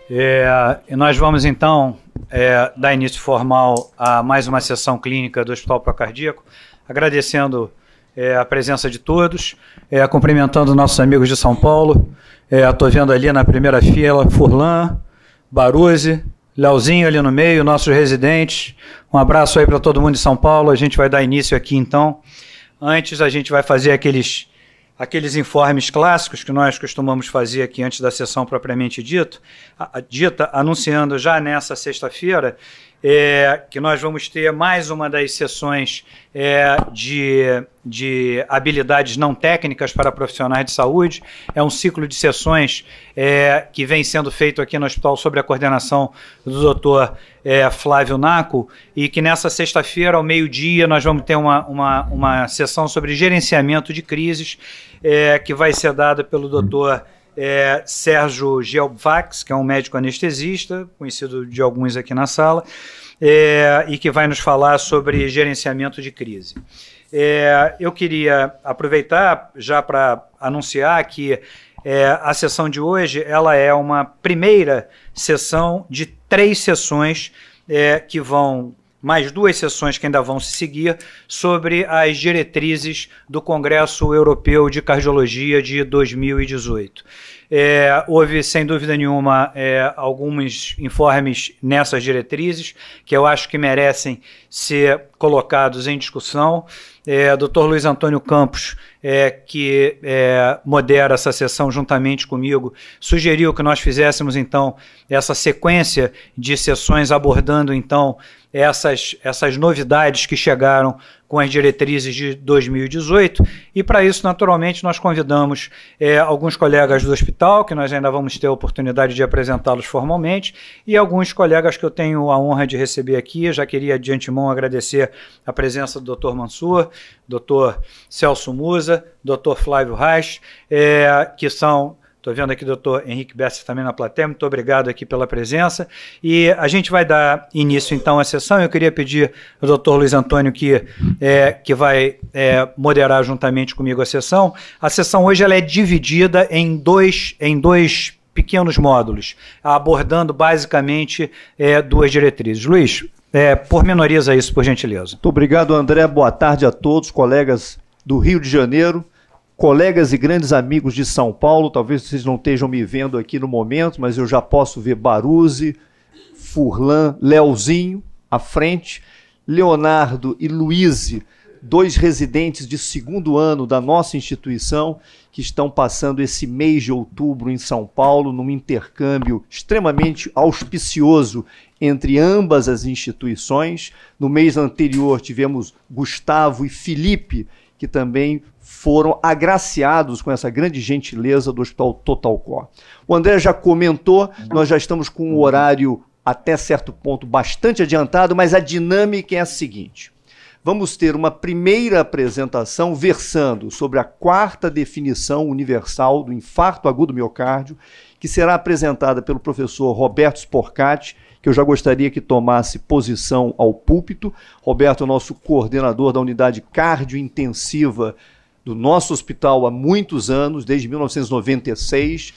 E nós vamos então dar início formal a mais uma sessão clínica do Hospital Procardíaco, agradecendo a presença de todos, cumprimentando nossos amigos de São Paulo. Estou vendo ali na primeira fila Furlan, Baruzzi, Leozinho ali no meio, nossos residentes. Um abraço aí para todo mundo de São Paulo. A gente vai dar início aqui então. Antes a gente vai fazer aqueles informes clássicos que nós costumamos fazer aqui antes da sessão propriamente dita, anunciando já nessa sexta-feira que nós vamos ter mais uma das sessões de habilidades não técnicas para profissionais de saúde. É um ciclo de sessões que vem sendo feito aqui no hospital sob a coordenação do Dr. Flávio Naco, e que nessa sexta-feira, ao meio-dia, nós vamos ter uma sessão sobre gerenciamento de crises, que vai ser dada pelo Dr. Sérgio Gelbvax, que é um médico anestesista, conhecido de alguns aqui na sala, e que vai nos falar sobre gerenciamento de crise. Eu queria aproveitar já para anunciar que a sessão de hoje ela é uma primeira sessão de 3 sessões que vão... mais 2 sessões que ainda vão se seguir sobre as diretrizes do Congresso Europeu de Cardiologia de 2018. Houve, sem dúvida nenhuma, alguns informes nessas diretrizes que eu acho que merecem ser colocados em discussão. Dr. Luiz Antônio Campos, que modera essa sessão juntamente comigo, sugeriu que nós fizéssemos, então, essa sequência de sessões abordando, então, essas novidades que chegaram com as diretrizes de 2018, e para isso, naturalmente, nós convidamos alguns colegas do hospital, que nós ainda vamos ter a oportunidade de apresentá-los formalmente, e alguns colegas que eu tenho a honra de receber aqui. Já queria de antemão agradecer a presença do Dr. Mansur, Dr. Celso Musa, Dr. Flávio Reich, que são... Estou vendo aqui o Dr. Henrique Besser também na plateia. Muito obrigado aqui pela presença. E a gente vai dar início, então, à sessão. Eu queria pedir ao Dr. Luiz Antônio que vai moderar juntamente comigo a sessão. A sessão hoje ela é dividida em dois pequenos módulos, abordando basicamente 2 diretrizes. Luiz, pormenoriza isso, por gentileza. Muito obrigado, André. Boa tarde a todos, colegas do Rio de Janeiro, colegas e grandes amigos de São Paulo. Talvez vocês não estejam me vendo aqui no momento, mas eu já posso ver Baruzzi, Furlan, Leozinho à frente, Leonardo e Luíse, 2 residentes de 2º ano da nossa instituição, que estão passando esse mês de outubro em São Paulo, num intercâmbio extremamente auspicioso entre ambas as instituições. No mês anterior tivemos Gustavo e Felipe, que também foram agraciados com essa grande gentileza do Hospital Total Core. O André já comentou, nós já estamos com um horário até certo ponto bastante adiantado, mas a dinâmica é a seguinte: vamos ter uma primeira apresentação versando sobre a 4ª definição universal do infarto agudo do miocárdio, que será apresentada pelo professor Roberto Sporcati, que eu já gostaria que tomasse posição ao púlpito. Roberto é o nosso coordenador da unidade cardiointensiva do nosso hospital há muitos anos, desde 1996,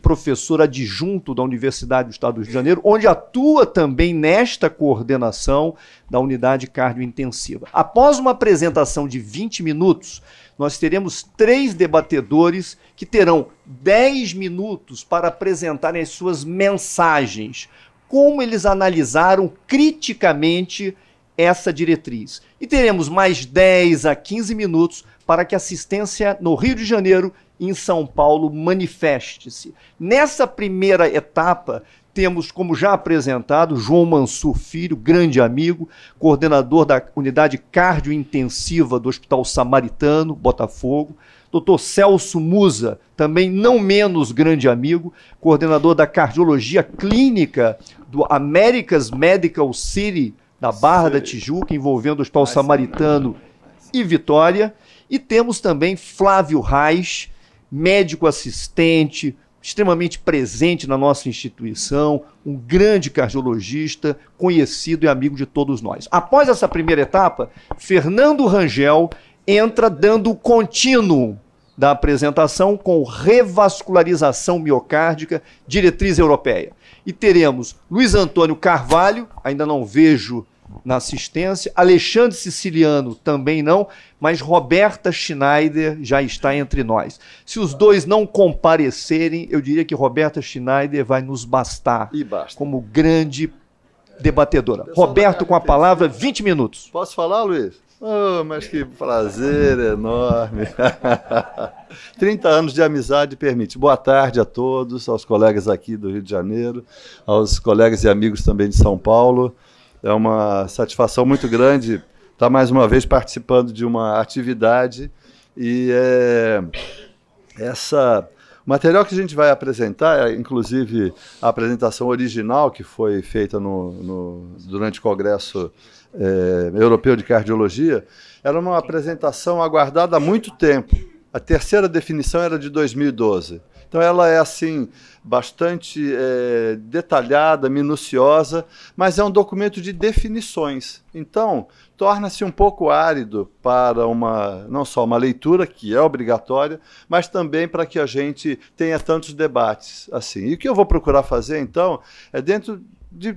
professor adjunto da Universidade do Estado do Rio de Janeiro, onde atua também nesta coordenação da unidade cardiointensiva. Após uma apresentação de 20 minutos, nós teremos 3 debatedores que terão 10 minutos para apresentarem as suas mensagens, como eles analisaram criticamente essa diretriz. E teremos mais 10 a 15 minutos para que a assistência no Rio de Janeiro e em São Paulo manifeste-se. Nessa primeira etapa, temos, como já apresentado, João Mansur Filho, grande amigo, coordenador da unidade cardiointensiva do Hospital Samaritano, Botafogo. Dr. Celso Musa, também não menos grande amigo, coordenador da cardiologia clínica do America's Medical City, da Barra da Tijuca, envolvendo o Hospital Samaritano e Vitória. E temos também Flávio Reich, médico assistente, extremamente presente na nossa instituição, um grande cardiologista, conhecido e amigo de todos nós. Após essa primeira etapa, Fernando Rangel entra dando o contínuo da apresentação com revascularização miocárdica, diretriz europeia. E teremos Luiz Antônio Carvalho, ainda não vejo na assistência, Alexandre Siciliano também não, mas Roberta Schneider já está entre nós. Se os dois não comparecerem, eu diria que Roberta Schneider vai nos bastar como grande debatedora. Roberto, com a palavra, 20 minutos. Posso falar, Luiz? Oh, mas que prazer enorme. 30 anos de amizade permite. Boa tarde a todos, aos colegas aqui do Rio de Janeiro, aos colegas e amigos também de São Paulo. É uma satisfação muito grande estar mais uma vez participando de uma atividade e o material que a gente vai apresentar, inclusive a apresentação original que foi feita durante o Congresso Europeu de Cardiologia, era uma apresentação aguardada há muito tempo. A terceira definição era de 2012. Então ela é assim bastante detalhada, minuciosa, mas é um documento de definições. Então torna-se um pouco árido para não só uma leitura, que é obrigatória, mas também para que a gente tenha tantos debates assim. E o que eu vou procurar fazer, então, é dentro de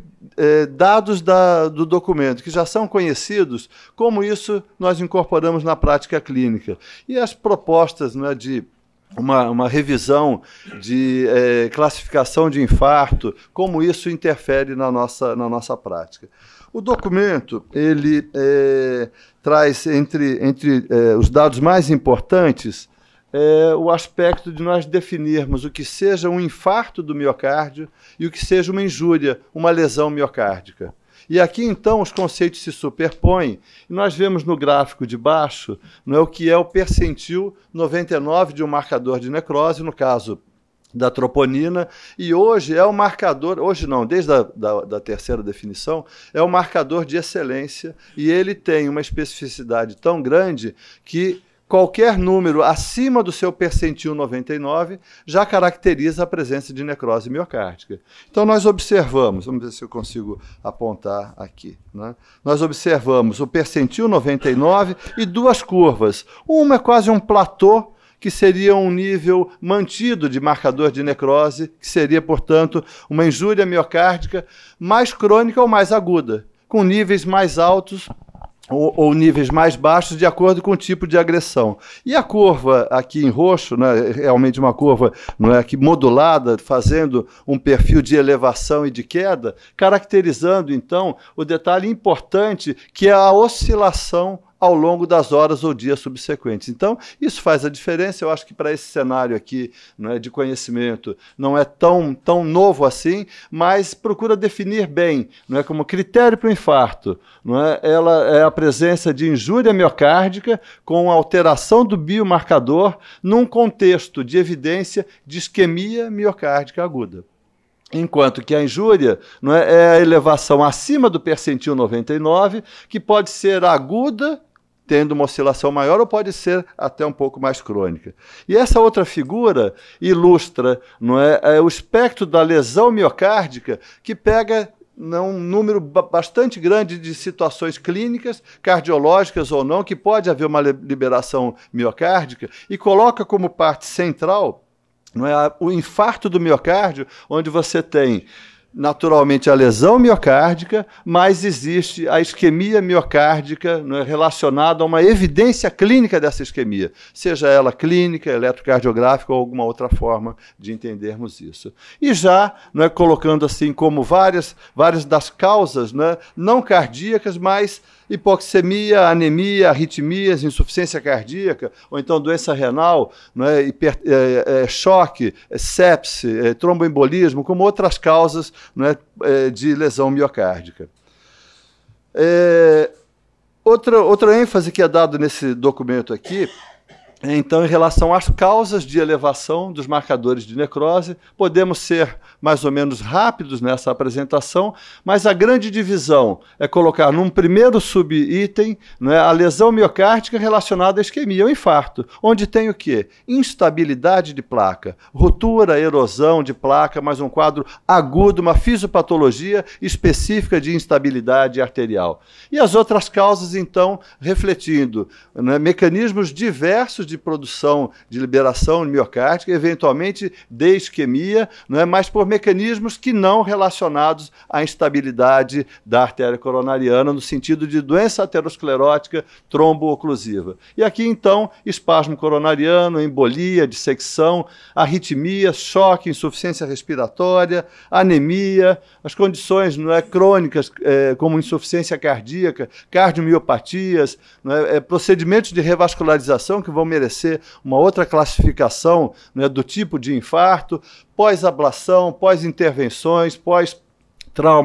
dados do documento, que já são conhecidos, como isso nós incorporamos na prática clínica. E as propostas, não é, de uma revisão de classificação de infarto, como isso interfere na nossa prática. O documento, ele traz entre os dados mais importantes o aspecto de nós definirmos o que seja um infarto do miocárdio e o que seja uma injúria, uma lesão miocárdica. E aqui, então, os conceitos se superpõem, e nós vemos no gráfico de baixo, o que é o percentil 99 de um marcador de necrose, no caso da troponina, e hoje é o marcador, hoje não, desde a terceira definição, é o marcador de excelência, e ele tem uma especificidade tão grande que qualquer número acima do seu percentil 99 já caracteriza a presença de necrose miocárdica. Então nós observamos, vamos ver se eu consigo apontar aqui, né? Nós observamos o percentil 99 e duas curvas. Uma é quase um platô, que seria um nível mantido de marcador de necrose, que seria, portanto, uma injúria miocárdica mais crônica ou mais aguda, com níveis mais altos ou níveis mais baixos de acordo com o tipo de agressão. E a curva aqui em roxo, né, realmente uma curva, não é, aqui modulada, fazendo um perfil de elevação e de queda, caracterizando então o detalhe importante que é a oscilação ao longo das horas ou dias subsequentes. Então, isso faz a diferença. Eu acho que para esse cenário aqui, não é, de conhecimento, não é tão novo assim, mas procura definir bem, não é, como critério para o infarto. Não é, ela é a presença de injúria miocárdica com alteração do biomarcador num contexto de evidência de isquemia miocárdica aguda. Enquanto que a injúria, não é a elevação acima do percentil 99, que pode ser aguda, tendo uma oscilação maior, ou pode ser até um pouco mais crônica. E essa outra figura ilustra, não é, o espectro da lesão miocárdica, que pega um número bastante grande de situações clínicas, cardiológicas ou não, que pode haver uma liberação miocárdica, e coloca como parte central, não é, o infarto do miocárdio, onde você tem naturalmente a lesão miocárdica, mas existe a isquemia miocárdica, não é, relacionada a uma evidência clínica dessa isquemia, seja ela clínica, eletrocardiográfica ou alguma outra forma de entendermos isso. E já, não é, colocando assim como várias das causas, não cardíacas, mas hipoxemia, anemia, arritmias, insuficiência cardíaca, ou então doença renal, não é, choque, sepse, tromboembolismo, como outras causas, não é, de lesão miocárdica. Outra ênfase que é dada nesse documento aqui, então, em relação às causas de elevação dos marcadores de necrose, podemos ser mais ou menos rápidos nessa apresentação, mas a grande divisão é colocar num primeiro subitem, não é, a lesão miocárdica relacionada à isquemia, ao infarto, onde tem o quê? Instabilidade de placa, ruptura, erosão de placa, mais um quadro agudo, uma fisiopatologia específica de instabilidade arterial. E as outras causas, então, refletindo, não é, mecanismos diversos de produção, de liberação miocárdica, eventualmente de isquemia, não é? Mas por mecanismos que não relacionados à instabilidade da artéria coronariana, no sentido de doença aterosclerótica trombo-oclusiva. E aqui, então, espasmo coronariano, embolia, dissecção, arritmia, choque, insuficiência respiratória, anemia, as condições, não é, crônicas, como insuficiência cardíaca, cardiomiopatias, não é, procedimentos de revascularização que vão merecer uma outra classificação, não é, do tipo de infarto, pós-ablação, pós-intervenções, pós-trauma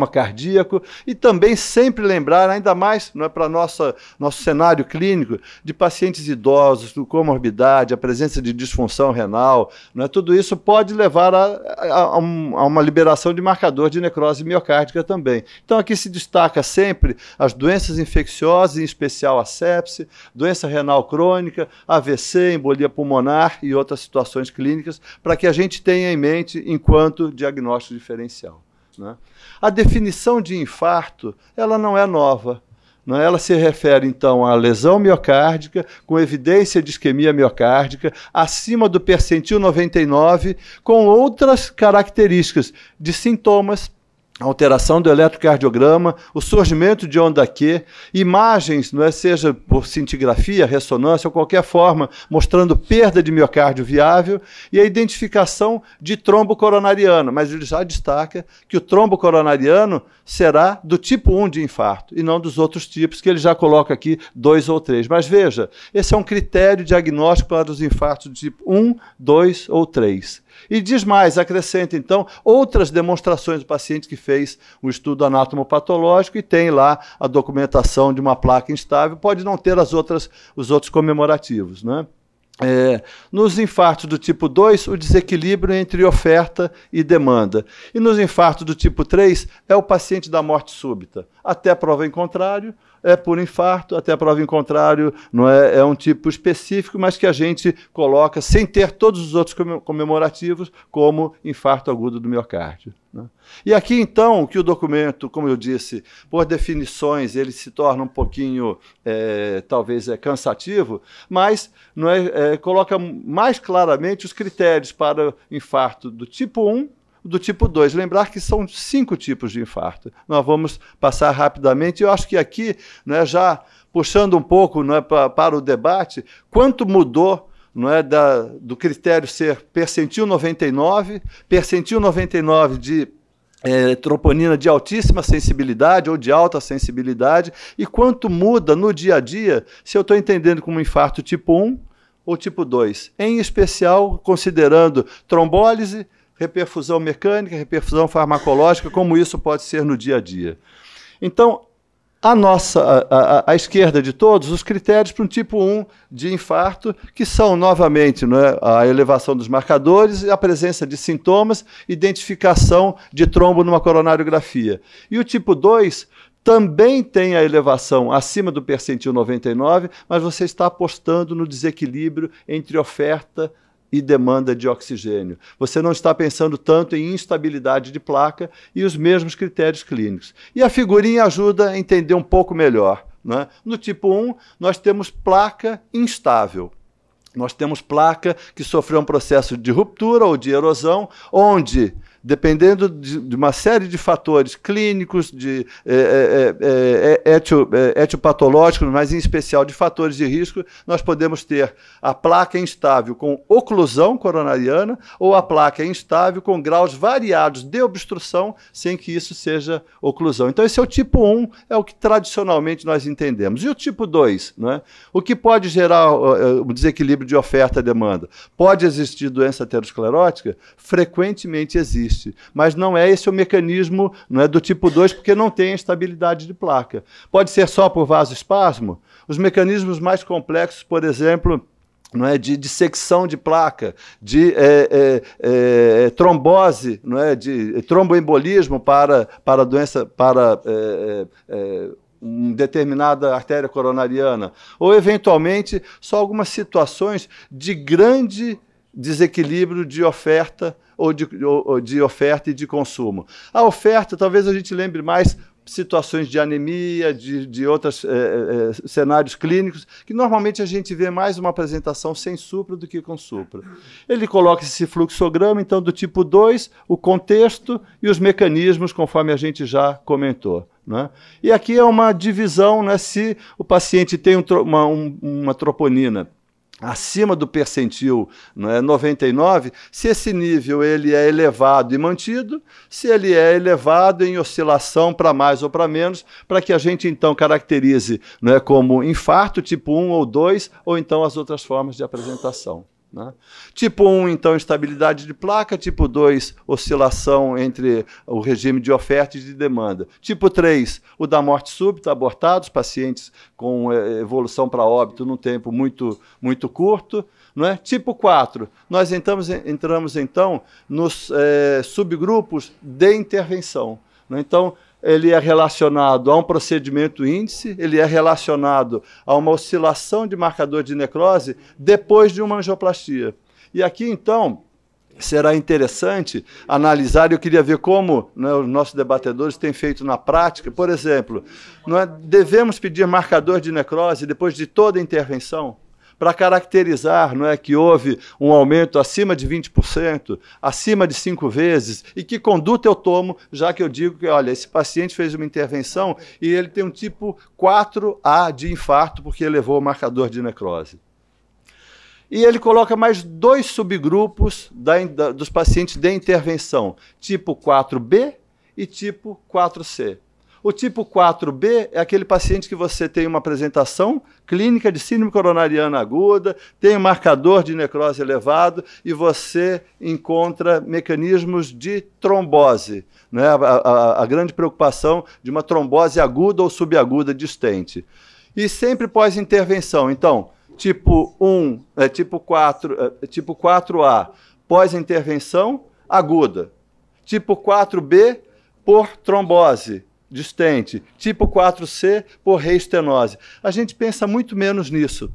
cardíaco, e também sempre lembrar, ainda mais, não é, para nosso cenário clínico, de pacientes idosos, com comorbidade, a presença de disfunção renal, não é, tudo isso pode levar a uma liberação de marcador de necrose miocárdica também. Então aqui se destaca sempre as doenças infecciosas, em especial a sepse, doença renal crônica, AVC, embolia pulmonar e outras situações clínicas, para que a gente tenha em mente enquanto diagnóstico diferencial, né? A definição de infarto, ela não é nova. Não é? Ela se refere, então, à lesão miocárdica com evidência de isquemia miocárdica acima do percentil 99, com outras características de sintomas, alteração do eletrocardiograma, o surgimento de onda Q, imagens, não é, seja por cintigrafia, ressonância ou qualquer forma, mostrando perda de miocárdio viável, e a identificação de trombo coronariano. Mas ele já destaca que o trombo coronariano será do tipo 1 de infarto, e não dos outros tipos, que ele já coloca aqui 2 ou 3. Mas veja, esse é um critério diagnóstico para os infartos do tipo 1, 2 ou 3. E diz mais, acrescenta então outras demonstrações do paciente que fez um estudo anatomopatológico e tem lá a documentação de uma placa instável, pode não ter os outros comemorativos, né? Nos infartos do tipo 2, o desequilíbrio entre oferta e demanda. E nos infartos do tipo 3, é o paciente da morte súbita. Até prova em contrário, é por infarto, até prova em contrário, não é um tipo específico, mas que a gente coloca sem ter todos os outros comemorativos, como infarto agudo do miocárdio, né? E aqui, então, que o documento, como eu disse, por definições, ele se torna um pouquinho, talvez, cansativo, mas não coloca mais claramente os critérios para infarto do tipo 1, do tipo 2. Lembrar que são 5 tipos de infarto. Nós vamos passar rapidamente. Eu acho que aqui, né, já puxando um pouco, né, para o debate, quanto mudou, não é, do critério ser percentil 99 de troponina de altíssima sensibilidade ou de alta sensibilidade, e quanto muda no dia a dia se eu estou entendendo como infarto tipo 1 ou tipo 2, em especial considerando trombólise, reperfusão mecânica, reperfusão farmacológica, como isso pode ser no dia a dia. Então, à esquerda de todos, os critérios para um tipo 1 de infarto, que são, novamente, não é, a elevação dos marcadores, a presença de sintomas, identificação de trombo numa coronariografia. E o tipo 2 também tem a elevação acima do percentil 99, mas você está apostando no desequilíbrio entre oferta e demanda de oxigênio. Você não está pensando tanto em instabilidade de placa e os mesmos critérios clínicos. E a figurinha ajuda a entender um pouco melhor, né? No tipo 1, nós temos placa instável. Nós temos placa que sofreu um processo de ruptura ou de erosão, onde, dependendo de uma série de fatores clínicos, de etiopatológicos, mas em especial de fatores de risco, nós podemos ter a placa instável com oclusão coronariana ou a placa instável com graus variados de obstrução, sem que isso seja oclusão. Então esse é o tipo 1, é o que tradicionalmente nós entendemos. E o tipo 2, né? O que pode gerar o desequilíbrio de oferta e demanda? Pode existir doença aterosclerótica? Frequentemente existe, mas não é esse o mecanismo, não é do tipo 2, porque não tem estabilidade de placa. Pode ser só por vasoespasmo? Os mecanismos mais complexos, por exemplo, não é, de dissecção de placa, de trombose, não é, de tromboembolismo para doença, para uma determinada artéria coronariana, ou eventualmente só algumas situações de grande desequilíbrio de oferta ou de oferta e de consumo. A oferta, talvez a gente lembre mais situações de anemia, de outros cenários clínicos, que normalmente a gente vê mais uma apresentação sem supra do que com supra. Ele coloca esse fluxograma, então, do tipo 2, o contexto e os mecanismos, conforme a gente já comentou, né? E aqui é uma divisão, né, se o paciente tem uma troponina acima do percentil, não é, 99, se esse nível ele é elevado e mantido, se ele é elevado em oscilação para mais ou para menos, para que a gente então caracterize, não é, como infarto tipo 1 ou 2, ou então as outras formas de apresentação, né? Tipo 1, então, instabilidade de placa. Tipo 2, oscilação entre o regime de oferta e de demanda. Tipo 3, o da morte súbita, abortados, pacientes com evolução para óbito num tempo muito, muito curto, não é? Tipo 4, nós entramos então nos subgrupos de intervenção, não é? Então, ele é relacionado a um procedimento índice, ele é relacionado a uma oscilação de marcador de necrose depois de uma angioplastia. E aqui, então, será interessante analisar, eu queria ver como, né, os nossos debatedores têm feito na prática. Por exemplo, devemos pedir marcador de necrose depois de toda a intervenção, para caracterizar, não é, que houve um aumento acima de 20%, acima de 5 vezes, e que conduta eu tomo, já que eu digo que, olha, esse paciente fez uma intervenção e ele tem um tipo 4A de infarto, porque elevou o marcador de necrose. E ele coloca mais 2 subgrupos dos pacientes de intervenção, tipo 4B e tipo 4C. O tipo 4B é aquele paciente que você tem uma apresentação clínica de síndrome coronariana aguda, tem um marcador de necrose elevado e você encontra mecanismos de trombose, né? A grande preocupação de uma trombose aguda ou subaguda de stent. E sempre pós-intervenção. Então, tipo 1, tipo 4A, pós-intervenção aguda. Tipo 4B, por trombose de stent, tipo 4C por reestenose. A gente pensa muito menos nisso.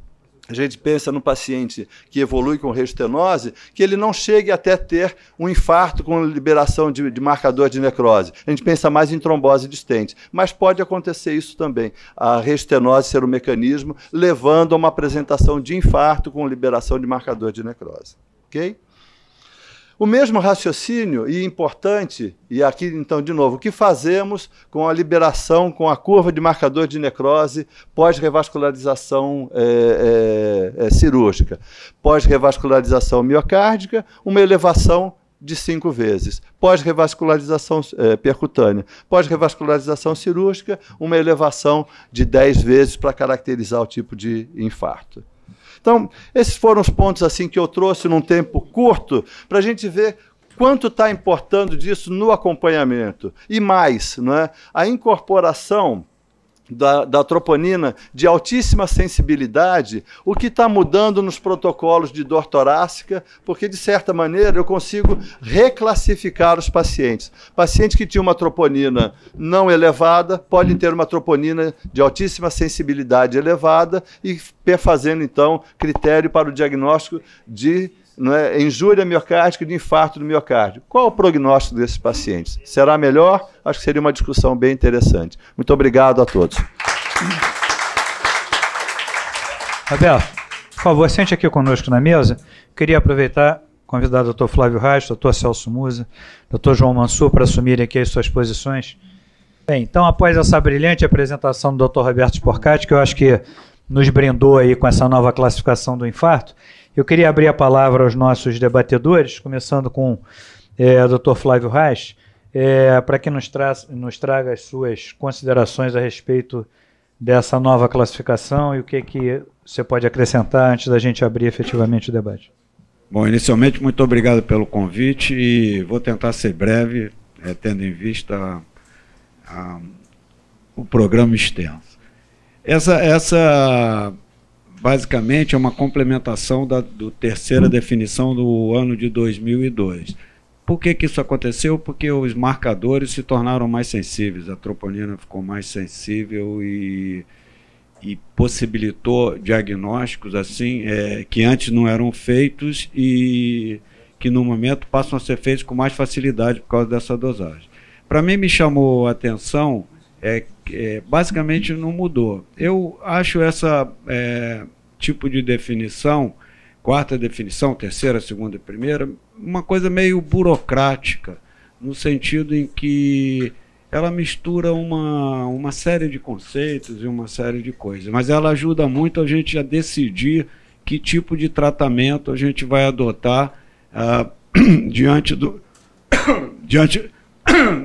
A gente pensa no paciente que evolui com reestenose, que ele não chegue até ter um infarto com liberação de marcador de necrose. A gente pensa mais em trombose de stent. Mas pode acontecer isso também. A reestenose ser o mecanismo, levando a uma apresentação de infarto com liberação de marcador de necrose. Ok? O mesmo raciocínio, e importante, e aqui então de novo, o que fazemos com a liberação, com a curva de marcador de necrose pós-revascularização cirúrgica? Pós-revascularização miocárdica, uma elevação de 5 vezes. Pós-revascularização percutânea. Pós-revascularização cirúrgica, uma elevação de 10 vezes para caracterizar o tipo de infarto. Então, esses foram os pontos assim que eu trouxe num tempo curto para a gente ver quanto está importando disso no acompanhamento. E mais, não é? A incorporação da troponina de altíssima sensibilidade, o que está mudando nos protocolos de dor torácica, porque, de certa maneira, eu consigo reclassificar os pacientes. Pacientes que tinham uma troponina não elevada podem ter uma troponina de altíssima sensibilidade elevada e fazendo, então, critério para o diagnóstico de injúria miocárdica, de infarto do miocárdio. Qual o prognóstico desses pacientes? Será melhor? Acho que seria uma discussão bem interessante. Muito obrigado a todos. Roberto, por favor, sente aqui conosco na mesa. Queria aproveitar, convidar o Dr. Flávio Reis, Dr. Celso Musa, Dr. João Mansur para assumirem aqui as suas posições. Bem, então, após essa brilhante apresentação do Dr. Roberto Sporcati, que eu acho que nos brindou aí com essa nova classificação do infarto, eu queria abrir a palavra aos nossos debatedores, começando com o Dr. Flávio Reis, para que nos traga as suas considerações a respeito dessa nova classificação e o que você pode acrescentar antes da gente abrir efetivamente o debate. Bom, inicialmente, muito obrigado pelo convite e vou tentar ser breve, tendo em vista o programa extenso. Essa basicamente é uma complementação do terceira definição do ano de 2002. Por que isso aconteceu? Porque os marcadores se tornaram mais sensíveis, a troponina ficou mais sensível e possibilitou diagnósticos assim que antes não eram feitos e que no momento passam a ser feitos com mais facilidade por causa dessa dosagem. Para mim me chamou a atenção basicamente não mudou. Eu acho essa tipo de definição, quarta definição, terceira, segunda e primeira, uma coisa meio burocrática, no sentido em que ela mistura uma série de conceitos e uma série de coisas, mas ela ajuda muito a gente a decidir que tipo de tratamento a gente vai adotar diante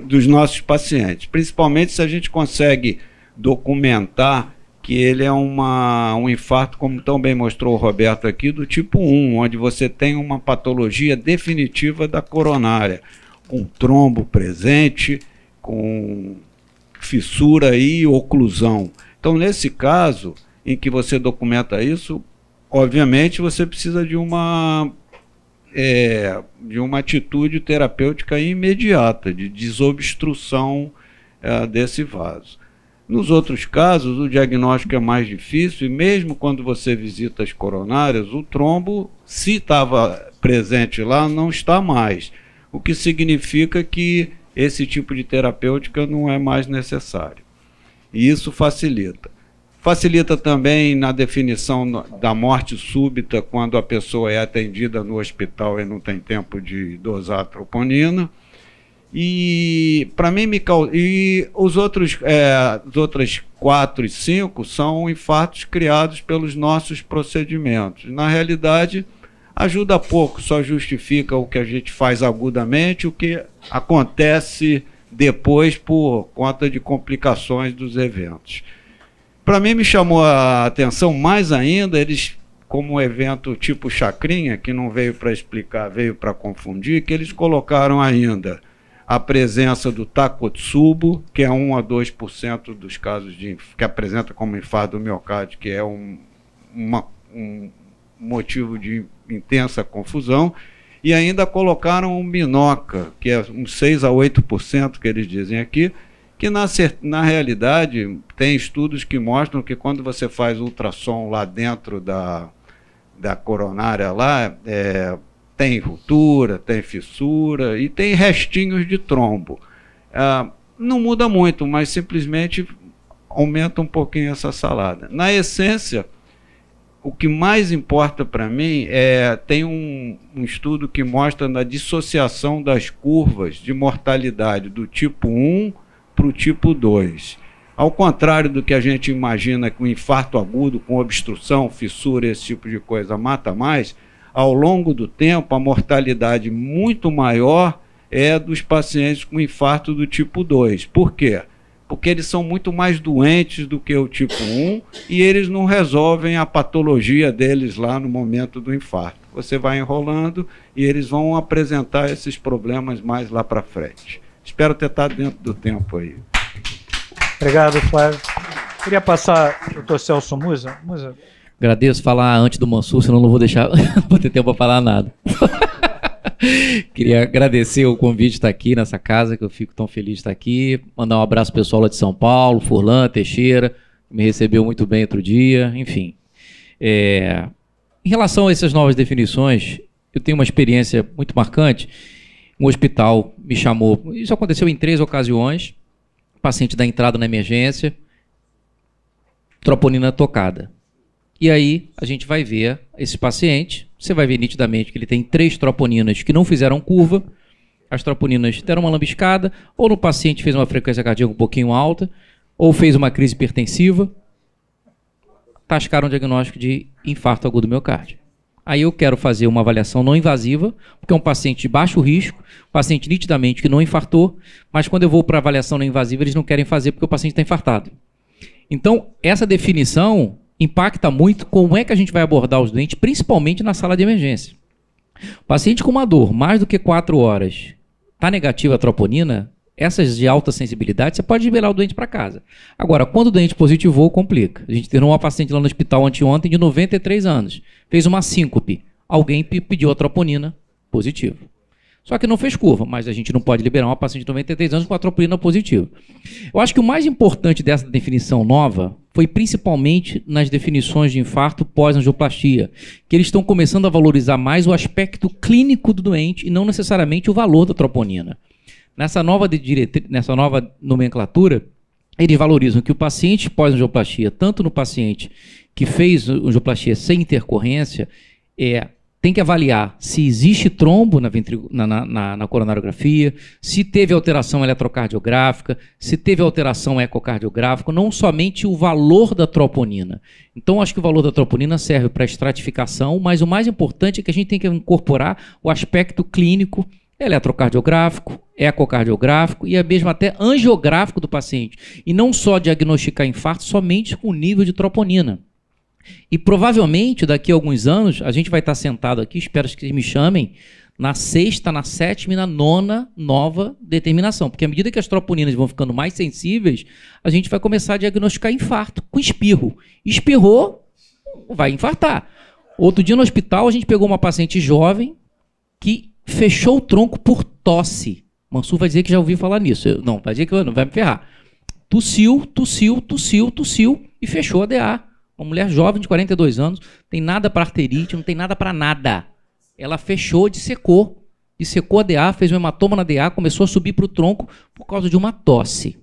dos nossos pacientes, principalmente se a gente consegue documentar que ele é um infarto, como tão bem mostrou o Roberto aqui, do tipo 1, onde você tem uma patologia definitiva da coronária, com trombo presente, com fissura e oclusão. Então, nesse caso, em que você documenta isso, obviamente você precisa de uma atitude terapêutica imediata, de desobstrução desse vaso. Nos outros casos, o diagnóstico é mais difícil, e mesmo quando você visita as coronárias, o trombo, se estava presente lá, não está mais, o que significa que esse tipo de terapêutica não é mais necessário. E isso facilita. Facilita também na definição da morte súbita, quando a pessoa é atendida no hospital e não tem tempo de dosar a troponina. E para mim os outros 4 e 5 são infartos criados pelos nossos procedimentos. Na realidade, ajuda pouco, só justifica o que a gente faz agudamente, o que acontece depois por conta de complicações dos eventos. Para mim me chamou a atenção mais ainda, eles, como um evento tipo chacrinha, que não veio para explicar, veio para confundir, que eles colocaram ainda a presença do Takotsubo, que é 1 a 2% dos casos que apresenta como infarto do miocárdio, que é um motivo de intensa confusão, e ainda colocaram o Minoca, que é uns 6 a 8% que eles dizem aqui, que na realidade tem estudos que mostram que quando você faz ultrassom lá dentro da coronária lá, tem ruptura, tem fissura e tem restinhos de trombo. Não muda muito, mas simplesmente aumenta um pouquinho essa salada. Na essência, o que mais importa para mim tem um estudo que mostra na dissociação das curvas de mortalidade do tipo 1 para o tipo 2. Ao contrário do que a gente imagina que um infarto agudo com obstrução, fissura, esse tipo de coisa mata mais, ao longo do tempo a mortalidade muito maior é dos pacientes com infarto do tipo 2. Por quê? Porque eles são muito mais doentes do que o tipo 1 e eles não resolvem a patologia deles lá no momento do infarto. Você vai enrolando e eles vão apresentar esses problemas mais lá para frente. Espero ter estado dentro do tempo aí. Obrigado, Flávio. Queria passar o doutor Celso Musa. Agradeço falar antes do Mansur, senão não vou deixar, não vou ter tempo para falar nada. Queria agradecer o convite de estar aqui nessa casa, que eu fico tão feliz de estar aqui. Mandar um abraço ao pessoal lá de São Paulo, Furlan, Teixeira, que me recebeu muito bem outro dia, enfim. Em relação a essas novas definições, eu tenho uma experiência muito marcante. Um hospital me chamou, isso aconteceu em 3 ocasiões, o paciente dá entrada na emergência, troponina tocada. E aí a gente vai ver esse paciente, você vai ver nitidamente que ele tem 3 troponinas que não fizeram curva, as troponinas deram uma lambiscada, ou no paciente fez uma frequência cardíaca um pouquinho alta, ou fez uma crise hipertensiva, tascaram um diagnóstico de infarto agudo do miocárdio. Aí eu quero fazer uma avaliação não invasiva, porque é um paciente de baixo risco, paciente nitidamente que não infartou, mas quando eu vou para avaliação não invasiva, eles não querem fazer porque o paciente está infartado. Então, essa definição impacta muito como é que a gente vai abordar os doentes, principalmente na sala de emergência. O paciente com uma dor mais do que 4 horas, está negativa a troponina, essas de alta sensibilidade, você pode liberar o doente para casa. Agora, quando o doente positivou, complica. A gente teve uma paciente lá no hospital anteontem de 93 anos, fez uma síncope. Alguém pediu a troponina positiva. Só que não fez curva, mas a gente não pode liberar uma paciente de 93 anos com a troponina positiva. Eu acho que o mais importante dessa definição nova foi principalmente nas definições de infarto pós-angioplastia, que eles estão começando a valorizar mais o aspecto clínico do doente e não necessariamente o valor da troponina. Nessa nova nomenclatura, eles valorizam que o paciente pós-angioplastia, tanto no paciente que fez angioplastia sem intercorrência, tem que avaliar se existe trombo na coronariografia, se teve alteração eletrocardiográfica, se teve alteração ecocardiográfica, não somente o valor da troponina. Então, acho que o valor da troponina serve para estratificação, mas o mais importante é que a gente tem que incorporar o aspecto clínico, eletrocardiográfico, ecocardiográfico e mesmo até angiográfico do paciente. E não só diagnosticar infarto somente com o nível de troponina. E provavelmente daqui a alguns anos a gente vai estar sentado aqui, espero que vocês me chamem, na 6ª, na 7ª e na 9ª nova determinação. Porque à medida que as troponinas vão ficando mais sensíveis, a gente vai começar a diagnosticar infarto com espirro. Espirrou, vai infartar. Outro dia no hospital a gente pegou uma paciente jovem que fechou o tronco por tosse. Mansur vai dizer que já ouviu falar nisso. Não, vai dizer que não vai me ferrar. Tossiu e fechou a DA. Uma mulher jovem de 42 anos, tem nada para arterite, não tem nada para nada. Ela fechou, dissecou a DA, fez um hematoma na DA, começou a subir para o tronco por causa de uma tosse.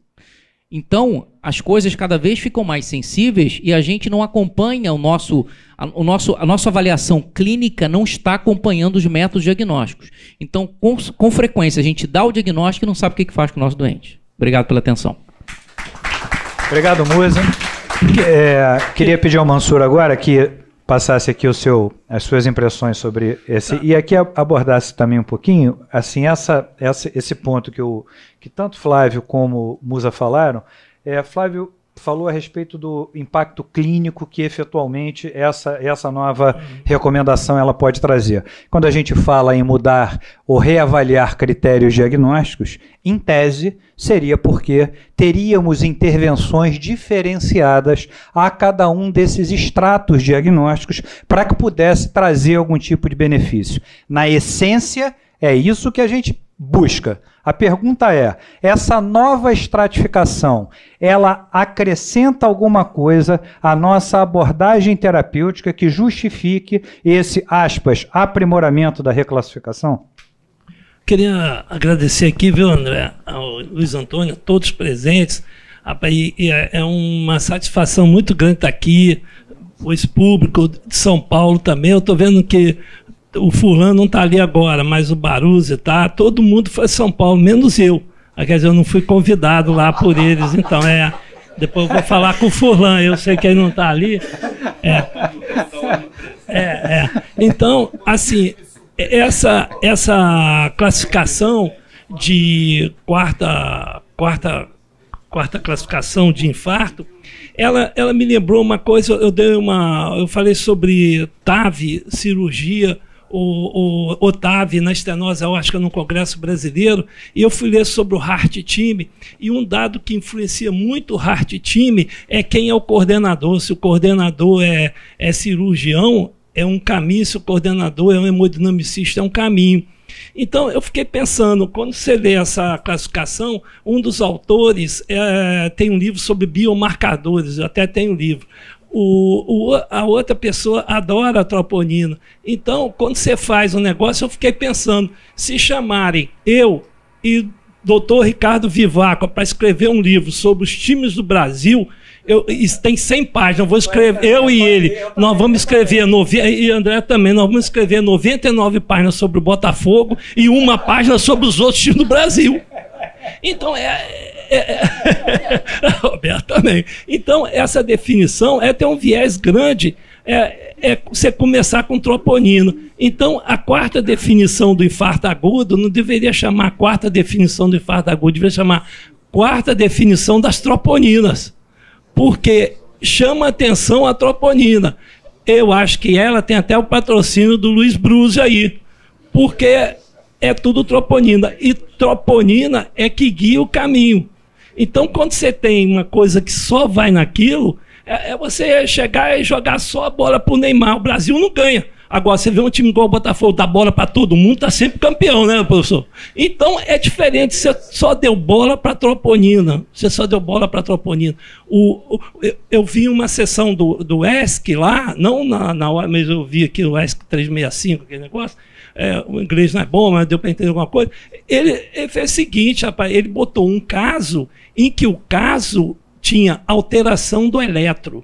Então, as coisas cada vez ficam mais sensíveis e a gente não acompanha a nossa avaliação clínica não está acompanhando os métodos diagnósticos. Então, com frequência, a gente dá o diagnóstico e não sabe o que faz com o nosso doente. Obrigado pela atenção. Obrigado, Musa. Queria pedir ao Mansur agora que passasse aqui as suas impressões sobre esse, e aqui abordasse também um pouquinho, assim, esse ponto que tanto Flávio como Musa falaram. Flávio falou a respeito do impacto clínico que efetualmente essa nova recomendação ela pode trazer. Quando a gente fala em mudar ou reavaliar critérios diagnósticos, em tese seria porque teríamos intervenções diferenciadas a cada um desses estratos diagnósticos para que pudesse trazer algum tipo de benefício. Na essência, é isso que a gente busca. A pergunta é, essa nova estratificação, ela acrescenta alguma coisa à nossa abordagem terapêutica que justifique esse, aspas, aprimoramento da reclassificação? Queria agradecer aqui, viu, André, ao Luiz Antônio, a todos presentes. É uma satisfação muito grande estar aqui, esse público de São Paulo também. Eu estou vendo que o fulano não está ali agora, mas o Baruzzi está, todo mundo foi a São Paulo, menos eu. Quer dizer, eu não fui convidado lá por eles, então depois eu vou falar com o fulano, eu sei que ele não está ali. Então, assim, essa classificação de quarta classificação de infarto, ela me lembrou uma coisa. Eu falei sobre TAV, cirurgia, o TAV na estenose aórtica no Congresso Brasileiro, e eu fui ler sobre o Heart Team, e um dado que influencia muito o Heart Team é quem é o coordenador. Se o coordenador é cirurgião, é um caminho; se o coordenador é um hemodinamicista, é um caminho. Então, eu fiquei pensando, quando você lê essa classificação, um dos autores tem um livro sobre biomarcadores, eu até tenho um livro. A outra pessoa adora a troponina. Então, quando você faz um negócio, eu fiquei pensando, se chamarem eu e Dr. Ricardo Vivaco para escrever um livro sobre os times do Brasil, tem 100 páginas, eu vou escrever, eu e ele, nós vamos escrever, e André também, nós vamos escrever 99 páginas sobre o Botafogo e uma página sobre os outros times do Brasil. Então, Roberto também. Então, essa definição tem um viés grande, você começar com troponina. Então, a quarta definição do infarto agudo não deveria chamar quarta definição do infarto agudo, deveria chamar quarta definição das troponinas, porque chama atenção a troponina. Eu acho que ela tem até o patrocínio do Luiz Bruzzi aí, porque é tudo troponina, e troponina é que guia o caminho. Então, quando você tem uma coisa que só vai naquilo, você chegar e jogar só a bola para o Neymar. O Brasil não ganha. Agora, você vê um time igual o Botafogo, dá bola para todo mundo, está sempre campeão, né, professor? Então, é diferente. Você só deu bola para troponina. Eu vi uma sessão do ESC lá, não na hora, mas eu vi aqui o ESC 365, aquele negócio. o inglês não é bom, mas deu para entender alguma coisa. Ele fez o seguinte, rapaz, ele botou um caso em que o caso tinha alteração do elétron.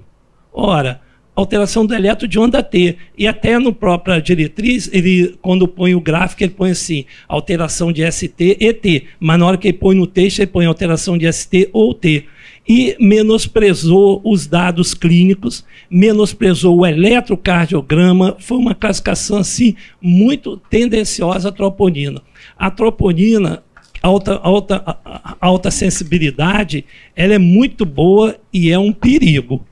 Ora, alteração do elétron de onda T. E até no própria diretriz, ele, quando põe o gráfico, ele põe assim, alteração de ST e T. Mas na hora que ele põe no texto, ele põe alteração de ST ou T. E menosprezou os dados clínicos, menosprezou o eletrocardiograma, foi uma classificação assim, muito tendenciosa à troponina. A troponina, alta sensibilidade, ela é muito boa e é um perigo.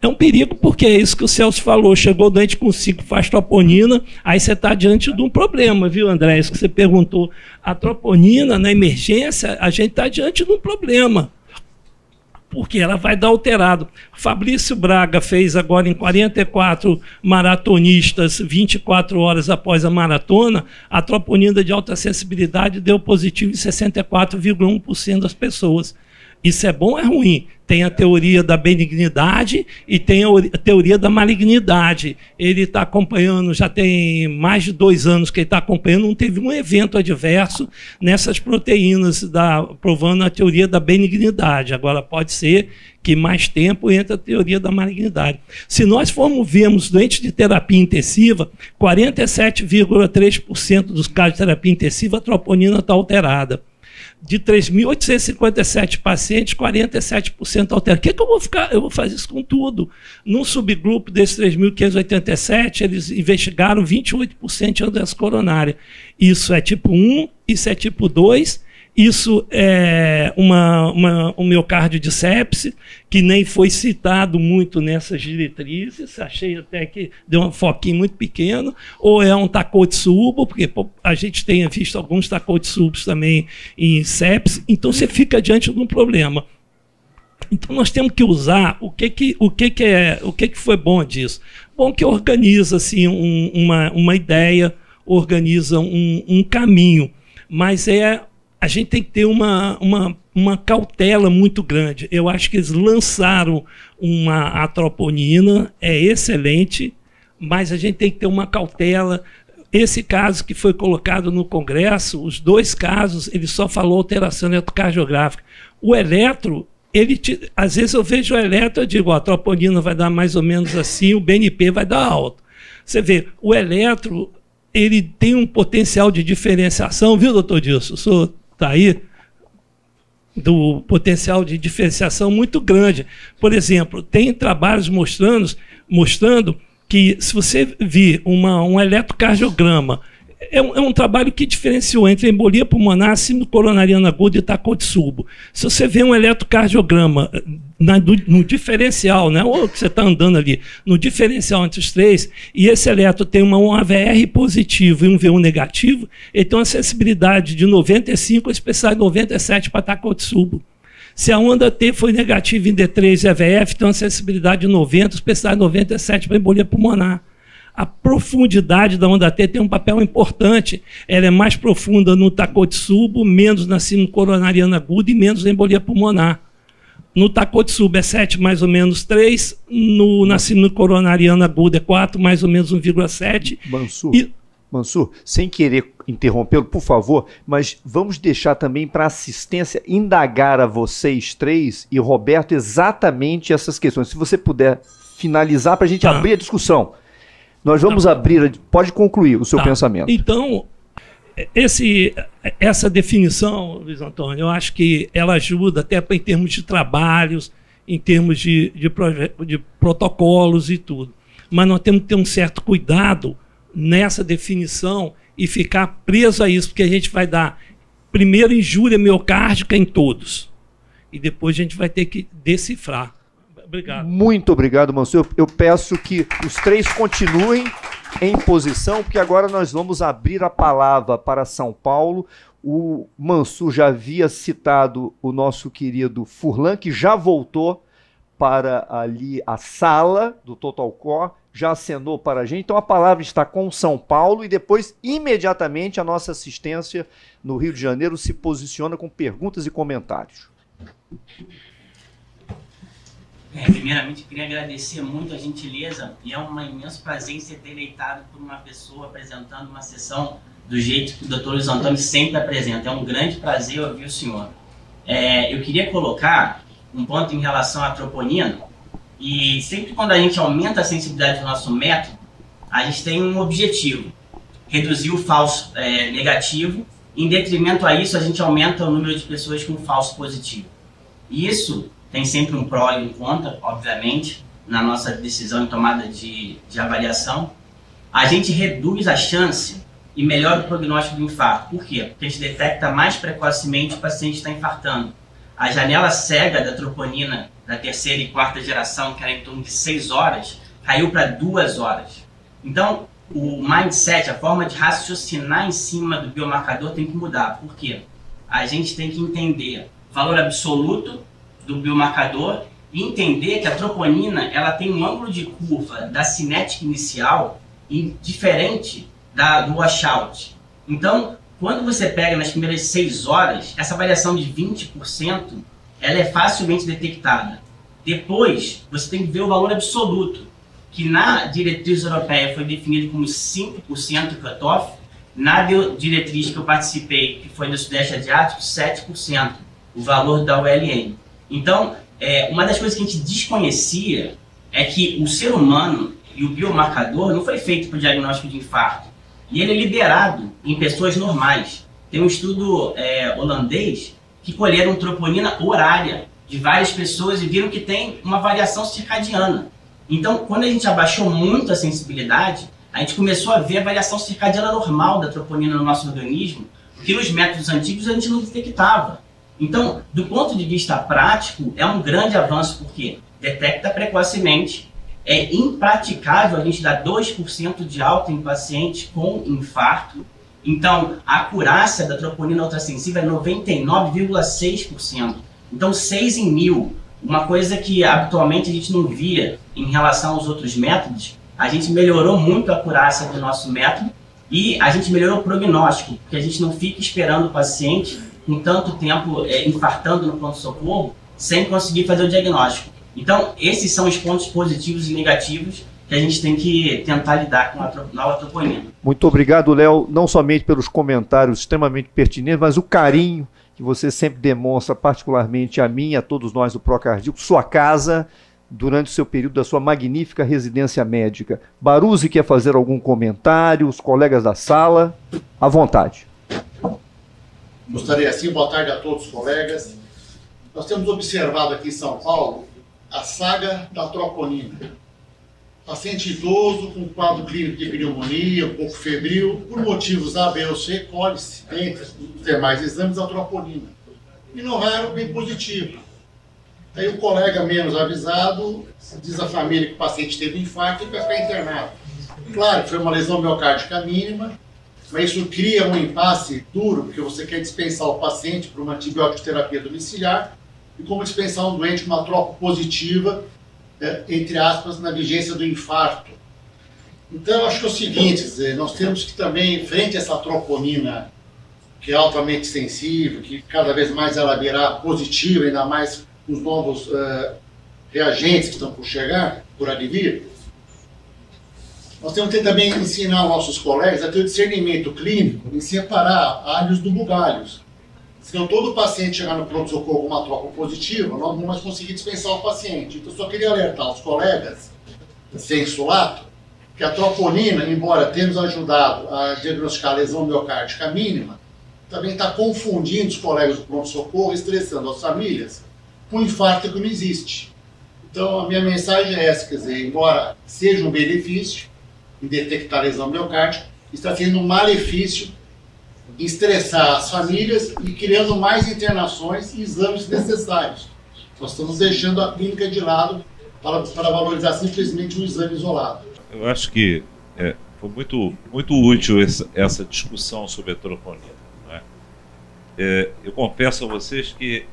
É um perigo porque é isso que o Celso falou, chegou o doente com 5, faz troponina, aí você está diante de um problema, viu, André? Isso que você perguntou. A troponina, na emergência, a gente está diante de um problema, porque ela vai dar alterado. Fabrício Braga fez agora em 44 maratonistas, 24 horas após a maratona, a troponina de alta sensibilidade deu positivo em 64,1% das pessoas. Isso é bom ou é ruim? Tem a teoria da benignidade e tem a teoria da malignidade. Ele está acompanhando, já tem mais de 2 anos que ele está acompanhando, não teve um evento adverso nessas proteínas, provando a teoria da benignidade. Agora, pode ser que mais tempo entre a teoria da malignidade. Se nós formos vermos doentes de terapia intensiva, 47,3% dos casos de terapia intensiva, a troponina está alterada. De 3.857 pacientes, 47% alterados. O que eu vou ficar? Eu vou fazer isso com tudo. Num subgrupo desses 3.587, eles investigaram 28% de doença coronária. Isso é tipo 1, isso é tipo 2, isso é um miocárdio de sepse, que nem foi citado muito nessas diretrizes, achei até que deu um foquinho muito pequeno, ou é um Takotsubo, porque a gente tem visto alguns Takotsubos também em sepse, então você fica diante de um problema. Então nós temos que usar o que foi bom disso. Bom que organiza assim, uma ideia, organiza um caminho, mas a gente tem que ter uma cautela muito grande. Eu acho que eles lançaram a troponina, é excelente, mas a gente tem que ter uma cautela. Esse caso que foi colocado no Congresso, os 2 casos, ele só falou alteração eletrocardiográfica. O eletro, às vezes eu vejo o eletro e digo, a troponina vai dar mais ou menos assim, o BNP vai dar alto. Você vê, o eletro, ele tem um potencial de diferenciação, viu, doutor Dilson? O senhor está aí, do potencial de diferenciação muito grande. Por exemplo, tem trabalhos mostrando que, se você vir um eletrocardiograma, é um trabalho que diferenciou entre embolia pulmonar, síndrome coronariana aguda e Takotsubo. Se você vê um eletrocardiograma no diferencial, né, ou que você está andando ali, no diferencial entre os 3, e esse eletro tem um AVR positivo e um V1 negativo, ele tem uma sensibilidade de 95, especial 97 para Takotsubo. Se a onda T foi negativa em D3 e AVF, tem uma sensibilidade de 90, especial 97 para embolia pulmonar. A profundidade da onda T tem um papel importante. Ela é mais profunda no Takotsubo, menos na síndrome coronariana aguda e menos na embolia pulmonar. No Takotsubo é 7, mais ou menos 3. Na síndrome coronariana aguda é 4, mais ou menos 1,7. Mansur, sem querer interrompê-lo, por favor, mas vamos deixar também para assistência indagar a vocês 3 e Roberto exatamente essas questões. Se você puder finalizar para a gente abrir a discussão. Nós vamos abrir, pode concluir o seu pensamento. Então, essa definição, Luiz Antônio, eu acho que ela ajuda até em termos de trabalhos, em termos de protocolos e tudo. Mas nós temos que ter um certo cuidado nessa definição e ficar preso a isso, porque a gente vai dar, primeiro, injúria miocárdica em todos, e depois a gente vai ter que decifrar. Obrigado. Muito obrigado, Mansur. Eu peço que os 3 continuem em posição, porque agora nós vamos abrir a palavra para São Paulo. O Mansur já havia citado o nosso querido Furlan, que já voltou para ali a sala do Total Core, já acenou para a gente. Então a palavra está com São Paulo e depois, imediatamente, a nossa assistência no Rio de Janeiro se posiciona com perguntas e comentários. Primeiramente, eu queria agradecer muito a gentileza e é um imenso prazer em ser deleitado por uma pessoa apresentando uma sessão do jeito que o Dr. Luiz Antônio sempre apresenta. É um grande prazer ouvir o senhor. Eu queria colocar um ponto em relação à troponina, e sempre quando a gente aumenta a sensibilidade do nosso método, a gente tem um objetivo: reduzir o falso negativo. Em detrimento a isso, a gente aumenta o número de pessoas com falso positivo. E isso tem sempre um pró e um contra, obviamente, na nossa decisão em tomada de avaliação. A gente reduz a chance e melhora o prognóstico do infarto. Por quê? Porque a gente detecta mais precocemente o paciente está infartando. A janela cega da troponina da terceira e quarta geração, que era em torno de 6 horas, caiu para 2 horas. Então, o mindset, a forma de raciocinar em cima do biomarcador tem que mudar. Por quê? A gente tem que entender o valor absoluto do biomarcador e entender que a troponina ela tem um ângulo de curva da cinética inicial diferente do washout. Então, quando você pega nas primeiras 6 horas, essa variação de 20% ela é facilmente detectada. Depois, você tem que ver o valor absoluto, que na diretriz europeia foi definido como 5% cutoff, na diretriz que eu participei, que foi do Sudeste Asiático, 7%, o valor da ULN. Então, uma das coisas que a gente desconhecia é que o ser humano e o biomarcador não foi feito para o diagnóstico de infarto. E ele é liberado em pessoas normais. Tem um estudo holandês que colheram troponina horária de várias pessoas e viram que tem uma variação circadiana. Então, quando a gente abaixou muito a sensibilidade, a gente começou a ver a variação circadiana normal da troponina no nosso organismo, que nos métodos antigos a gente não detectava. Então, do ponto de vista prático, é um grande avanço, porque detecta precocemente. É impraticável a gente dar 2% de alta em paciente com infarto. Então, a acurácia da troponina ultrassensível é 99,6%. Então, 6 em 1000. Uma coisa que habitualmente a gente não via em relação aos outros métodos, a gente melhorou muito a acurácia do nosso método e a gente melhorou o prognóstico, porque a gente não fica esperando o paciente com tanto tempo infartando no pronto-socorro sem conseguir fazer o diagnóstico. Então, esses são os pontos positivos e negativos que a gente tem que tentar lidar com a nova troponina. Muito obrigado, Léo, não somente pelos comentários extremamente pertinentes, mas o carinho que você sempre demonstra, particularmente a mim e a todos nós do Procardíaco, sua casa, durante o seu período da sua magnífica residência médica. Baruzzi quer fazer algum comentário? Os colegas da sala, à vontade. Gostaria assim, boa tarde a todos os colegas. Nós temos observado aqui em São Paulo a saga da troponina. Paciente idoso com quadro clínico de pneumonia, um pouco febril, por motivos A, B ou C, colhe-se, entre os demais exames, a troponina. E no raro, bem positivo. Aí o colega menos avisado diz à família que o paciente teve infarto e vai ficar internado. Claro que foi uma lesão miocárdica mínima, mas isso cria um impasse duro, porque você quer dispensar o paciente para uma antibiótico terapia domiciliar, e como dispensar um doente com uma tropo positiva, entre aspas, na vigência do infarto. Então, eu acho que é o seguinte, nós temos que também, frente a essa troponina, que é altamente sensível, que cada vez mais ela virá positiva, ainda mais com os novos reagentes que estão por chegar, por advir, nós temos que também ensinar os nossos colegas a ter o discernimento clínico em separar alhos do bugalhos. Senão todo paciente chegar no pronto-socorro com uma tropa positiva, nós não vamos conseguir dispensar o paciente. Então, eu só queria alertar os colegas, sem sulato, que a troponina, embora tenha nos ajudado a diagnosticar a lesão miocárdica mínima, também está confundindo os colegas do pronto-socorro, estressando as famílias, com um infarto que não existe. Então, a minha mensagem é essa, quer dizer, embora seja um benefício em detectar a lesão miocárdica, está sendo um malefício em estressar as famílias e criando mais internações e exames necessários. Nós estamos deixando a clínica de lado para valorizar simplesmente um exame isolado. Eu acho que foi muito útil essa discussão sobre a troponina. Né? Eu confesso a vocês que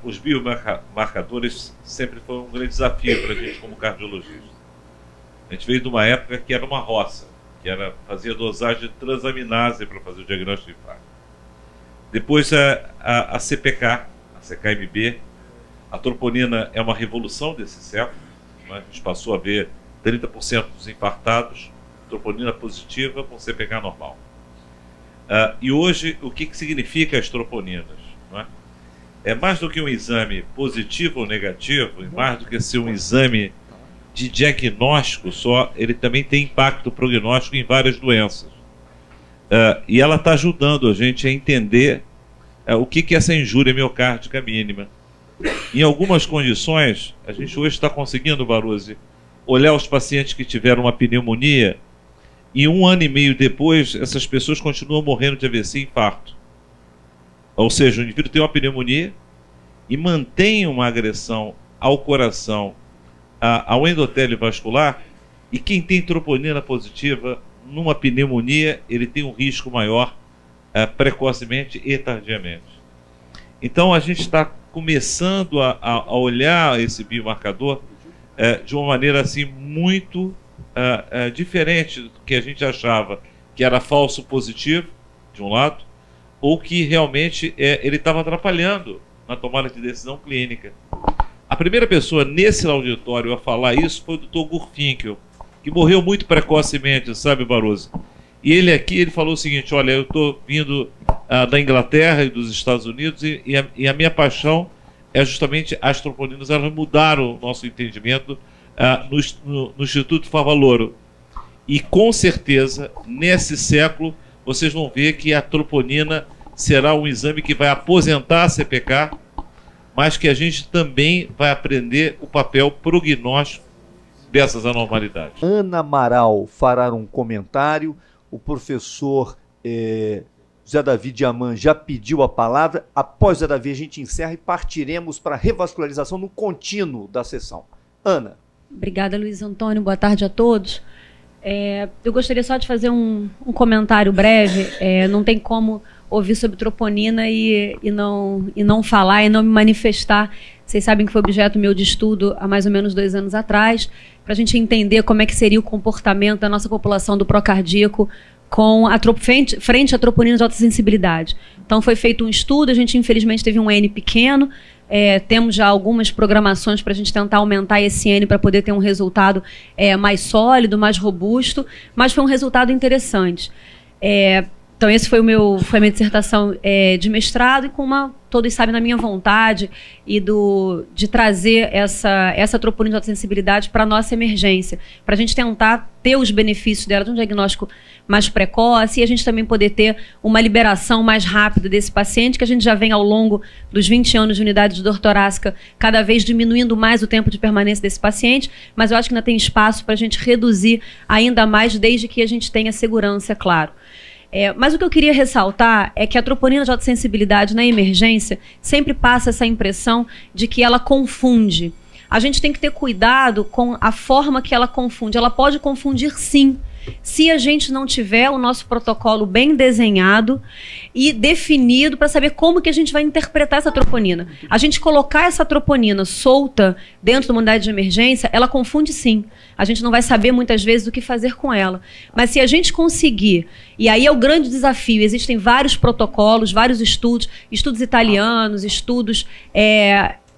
os biomarcadores sempre foram um grande desafio para a gente como cardiologista. A gente veio de uma época que era uma roça, que fazia dosagem de transaminase para fazer o diagnóstico de infarto. Depois a CPK, a CKMB, A troponina é uma revolução desse século, né? A gente passou a ver 30% dos infartados, troponina positiva com CPK normal. E hoje, o que significa as troponinas? Não é? É mais do que um exame positivo ou negativo, e mais do que ser um exame de diagnóstico só, ele também tem impacto prognóstico em várias doenças. E ela está ajudando a gente a entender o que é essa injúria miocárdica mínima. Em algumas condições, a gente hoje está conseguindo, Baruzzi, olhar os pacientes que tiveram uma pneumonia e 1 ano e meio depois, essas pessoas continuam morrendo de AVC e infarto. Ou seja, o indivíduo tem uma pneumonia e mantém uma agressão ao coração, ao endotélio vascular, e quem tem troponina positiva numa pneumonia, ele tem um risco maior precocemente e tardiamente. Então, a gente está começando a olhar esse biomarcador de uma maneira assim muito diferente do que a gente achava que era falso positivo, de um lado, ou que realmente ele estava atrapalhando na tomada de decisão clínica. A primeira pessoa nesse auditório a falar isso foi o Dr. Gurfinkel, que morreu muito precocemente, sabe, Barroso? E ele falou o seguinte: olha, eu estou vindo da Inglaterra e dos Estados Unidos e a minha paixão é justamente as troponinas. Elas mudaram o nosso entendimento no Instituto Favaloro. E com certeza, nesse século, vocês vão ver que a troponina será um exame que vai aposentar a CPK, mas que a gente também vai aprender o papel prognóstico dessas anormalidades. Ana Amaral fará um comentário. O professor Zé Davi Diamant já pediu a palavra. Após Zé Davi, a gente encerra e partiremos para a revascularização no contínuo da sessão. Ana. Obrigada, Luiz Antônio. Boa tarde a todos. Eu gostaria só de fazer um comentário breve. Não tem como ouvir sobre troponina e não falar e não me manifestar. Vocês sabem que foi objeto meu de estudo há mais ou menos 2 anos atrás, para a gente entender como é que seria o comportamento da nossa população do procardíaco frente à troponina de alta sensibilidade. Então foi feito um estudo, a gente infelizmente teve um N pequeno, temos já algumas programações para a gente tentar aumentar esse N para poder ter um resultado mais sólido, mais robusto, mas foi um resultado interessante. Então, esse foi a minha dissertação de mestrado, e todos sabem da minha vontade de trazer essa troponina de alta sensibilidade para a nossa emergência, para a gente tentar ter os benefícios dela de um diagnóstico mais precoce e a gente também poder ter uma liberação mais rápida desse paciente, que a gente já vem ao longo dos 20 anos de unidade de dor torácica cada vez diminuindo mais o tempo de permanência desse paciente, mas eu acho que ainda tem espaço para a gente reduzir ainda mais, desde que a gente tenha segurança, é claro. Mas o que eu queria ressaltar é que a troponina de alta sensibilidade na emergência sempre passa essa impressão de que ela confunde. A gente tem que ter cuidado com a forma que ela confunde. Ela pode confundir, sim, se a gente não tiver o nosso protocolo bem desenhado e definido para saber como que a gente vai interpretar essa troponina. A gente colocar essa troponina solta dentro de uma unidade de emergência, ela confunde, sim. A gente não vai saber muitas vezes o que fazer com ela. Mas se a gente conseguir, e aí é o grande desafio, existem vários protocolos, vários estudos italianos, estudos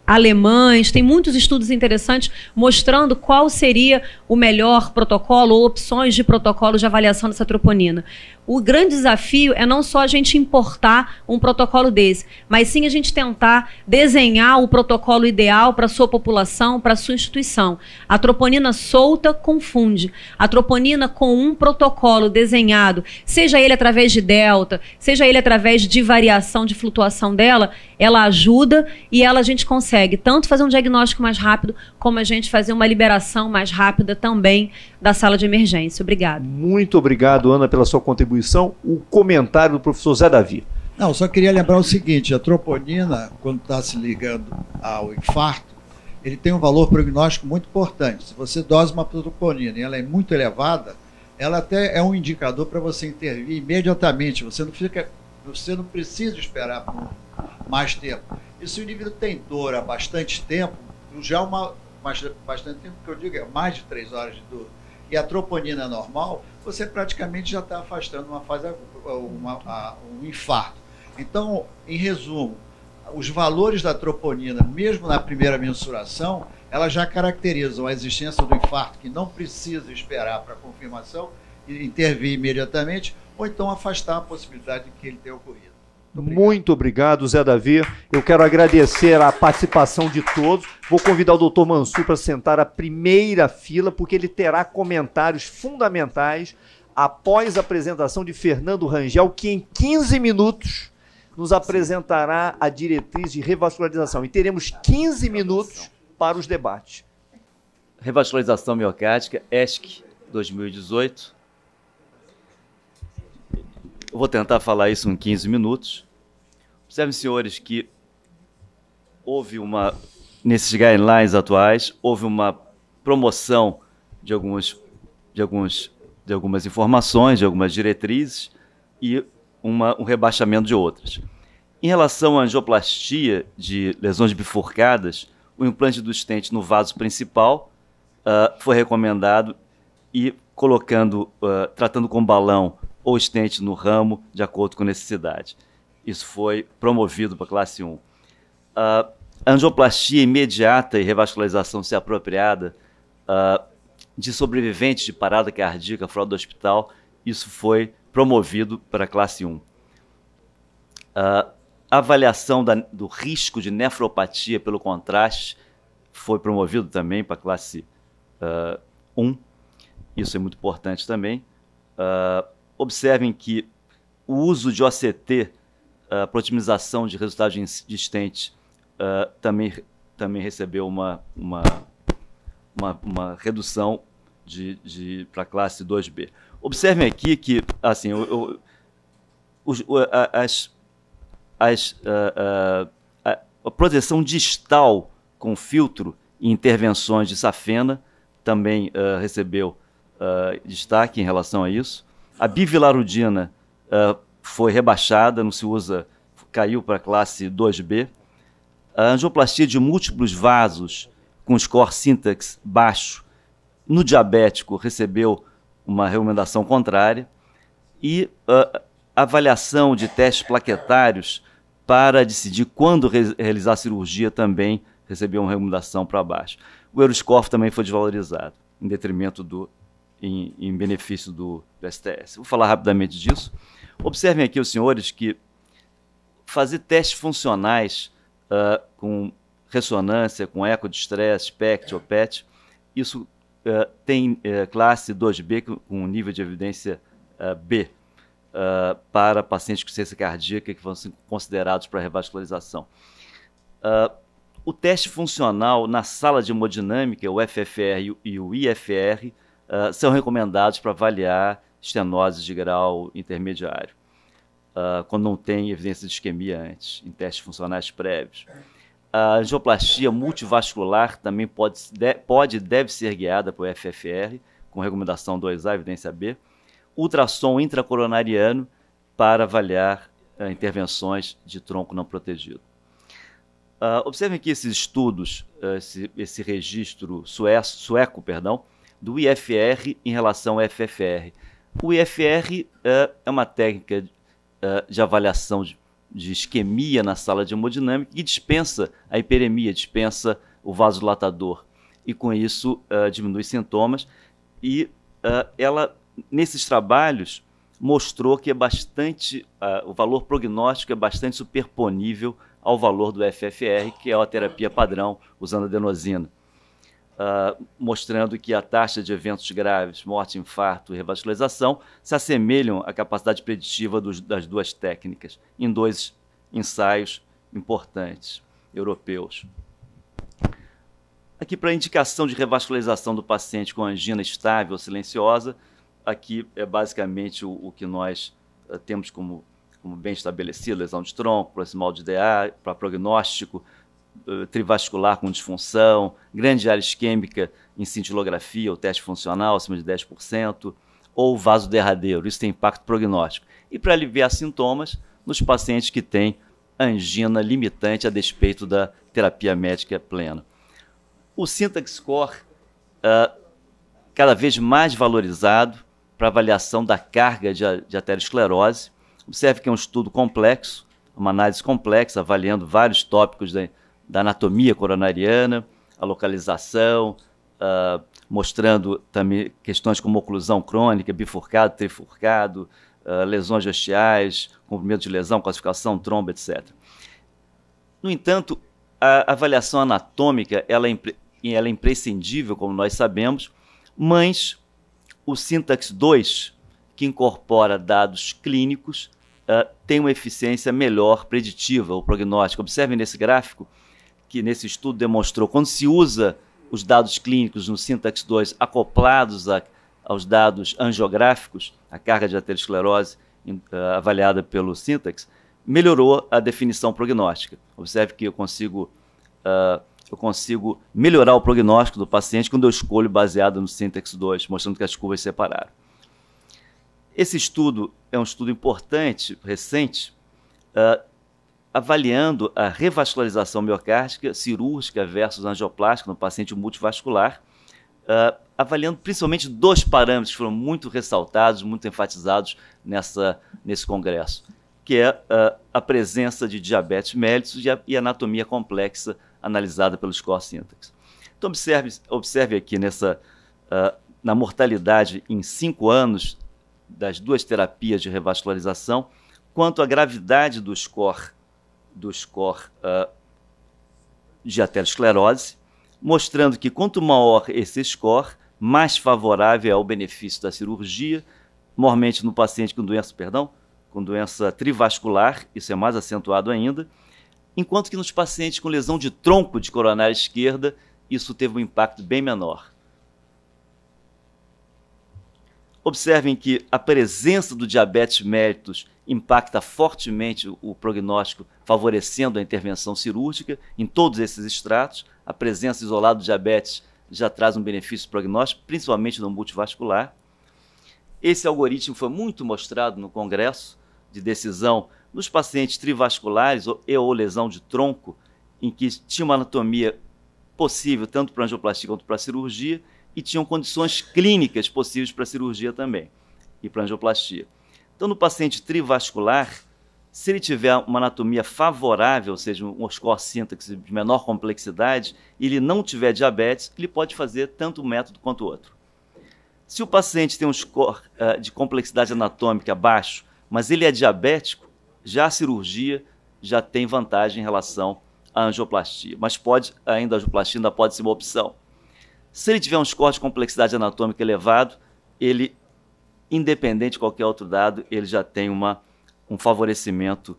alemães, tem muitos estudos interessantes mostrando qual seria o melhor protocolo ou opções de protocolo de avaliação dessa troponina. O grande desafio é não só a gente importar um protocolo desse, mas sim a gente tentar desenhar o protocolo ideal para a sua população, para a sua instituição. A troponina solta confunde. A troponina com um protocolo desenhado, seja ele através de delta, seja ele através de variação de flutuação dela, ela ajuda e a gente consegue tanto fazer um diagnóstico mais rápido, como a gente fazer uma liberação mais rápida também da sala de emergência. Obrigado. Muito obrigado, Ana, pela sua contribuição. O comentário do professor Zé Davi. Não, só queria lembrar o seguinte: a troponina, quando está se ligando ao infarto, ele tem um valor prognóstico muito importante. Se você dosa uma troponina e ela é muito elevada, ela até é um indicador para você intervir imediatamente. Você não precisa esperar por mais tempo. E se o indivíduo tem dor há bastante tempo, já bastante tempo que eu digo é mais de 3 horas de dor, e a troponina é normal, você praticamente já está afastando um infarto. Então, em resumo, os valores da troponina, mesmo na primeira mensuração, elas já caracterizam a existência do infarto, que não precisa esperar para a confirmação e intervir imediatamente, ou então afastar a possibilidade de que ele tenha ocorrido. Muito obrigado, Zé Davi. Eu quero agradecer a participação de todos. Vou convidar o doutor Mansur para sentar à primeira fila, porque ele terá comentários fundamentais após a apresentação de Fernando Rangel, que em 15 minutos nos apresentará a diretriz de revascularização. E teremos 15 minutos para os debates. Revascularização miocárdica, ESC 2018. Eu vou tentar falar isso em 15 minutos. Observem, senhores, que houve nesses guidelines atuais, houve uma promoção de algumas informações, de algumas diretrizes e um rebaixamento de outras. Em relação à angioplastia de lesões bifurcadas, o implante do stent no vaso principal foi recomendado e tratando com balão ou stent no ramo, de acordo com necessidade. Isso foi promovido para a classe 1. A angioplastia imediata e revascularização se apropriada de sobreviventes de parada cardíaca fora do hospital, isso foi promovido para a classe 1. A avaliação do risco de nefropatia pelo contraste foi promovido também para a classe 1. Isso é muito importante também. Observem que o uso de OCT para otimização de resultados de stent também recebeu uma redução para a classe 2B. Observem aqui que assim, a proteção distal com filtro e intervenções de safena também recebeu destaque em relação a isso. A bivilarudina foi rebaixada, não se usa, caiu para a classe 2B. A angioplastia de múltiplos vasos com score syntax baixo no diabético recebeu uma recomendação contrária. E a avaliação de testes plaquetários para decidir quando realizar a cirurgia também recebeu uma recomendação para baixo. O Euroscore também foi desvalorizado, em detrimento em benefício do STS. Vou falar rapidamente disso. Observem aqui, os senhores, que fazer testes funcionais com ressonância, com eco de estresse, SPECT ou PET, isso tem classe 2B com nível de evidência B para pacientes com insuficiência cardíaca que vão ser considerados para revascularização. O teste funcional na sala de hemodinâmica, o FFR e o IFR, são recomendados para avaliar estenose de grau intermediário, quando não tem evidência de isquemia antes, em testes funcionais prévios. A angioplastia multivascular também pode e deve ser guiada por FFR, com recomendação 2A, evidência B. Ultrassom intracoronariano para avaliar intervenções de tronco não protegido. Observem aqui esses estudos, esse registro sueco, do IFR em relação ao FFR. O IFR é uma técnica de avaliação de isquemia na sala de hemodinâmica que dispensa a hiperemia, dispensa o vasodilatador e com isso diminui sintomas. E ela, nesses trabalhos, mostrou que o valor prognóstico é bastante superponível ao valor do FFR, que é a terapia padrão usando adenosina, mostrando que a taxa de eventos graves, morte, infarto e revascularização se assemelham à capacidade preditiva das duas técnicas, em 2 ensaios importantes, europeus. Aqui, para indicação de revascularização do paciente com angina estável ou silenciosa, aqui é basicamente o que nós temos como bem estabelecido: lesão de tronco, proximal de DA, para prognóstico, trivascular com disfunção, grande área isquêmica em cintilografia ou teste funcional acima de 10%, ou vaso derradeiro, isso tem impacto prognóstico. E para aliviar sintomas nos pacientes que têm angina limitante a despeito da terapia médica plena. O Syntax Score, cada vez mais valorizado para avaliação da carga de aterosclerose. Observe que é um estudo complexo, uma análise complexa, avaliando vários tópicos da anatomia coronariana, a localização, mostrando também questões como oclusão crônica, bifurcado, trifurcado, lesões hastiais, comprimento de lesão, calcificação, trombo, etc. No entanto, a avaliação anatômica ela é imprescindível, como nós sabemos, mas o Syntax 2, que incorpora dados clínicos, tem uma eficiência melhor preditiva, o prognóstico. Observem nesse gráfico que nesse estudo demonstrou, quando se usa os dados clínicos no Syntax 2 acoplados aos dados angiográficos, a carga de aterosclerose avaliada pelo Syntax, melhorou a definição prognóstica. Observe que eu consigo melhorar o prognóstico do paciente quando eu escolho baseado no Syntax 2, mostrando que as curvas se separaram. Esse estudo é um estudo importante, recente, avaliando a revascularização miocárdica cirúrgica versus angioplástica no paciente multivascular, avaliando principalmente 2 parâmetros que foram muito ressaltados, muito enfatizados nesse congresso, que é a presença de diabetes mellitus e a anatomia complexa analisada pelo score Syntax. Então, observe aqui na mortalidade em 5 anos das 2 terapias de revascularização, quanto à gravidade do score de aterosclerose, mostrando que quanto maior esse score, mais favorável é o benefício da cirurgia, normalmente no paciente com doença trivascular, isso é mais acentuado ainda, enquanto que nos pacientes com lesão de tronco de coronária esquerda, isso teve um impacto bem menor. Observem que a presença do diabetes mellitus impacta fortemente o prognóstico, favorecendo a intervenção cirúrgica em todos esses estratos. A presença isolada do diabetes já traz um benefício prognóstico, principalmente no multivascular. Esse algoritmo foi muito mostrado no congresso de decisão nos pacientes trivasculares ou lesão de tronco, em que tinha uma anatomia possível tanto para angioplastia quanto para cirurgia, e tinham condições clínicas possíveis para cirurgia também, e para angioplastia. Então, no paciente trivascular, se ele tiver uma anatomia favorável, ou seja, um score Syntax de menor complexidade, e ele não tiver diabetes, ele pode fazer tanto um método quanto o outro. Se o paciente tem um score de complexidade anatômica baixo, mas ele é diabético, já a cirurgia já tem vantagem em relação à angioplastia, mas a angioplastia ainda pode ser uma opção. Se ele tiver um score de complexidade anatômica elevado, ele, independente de qualquer outro dado, ele já tem um favorecimento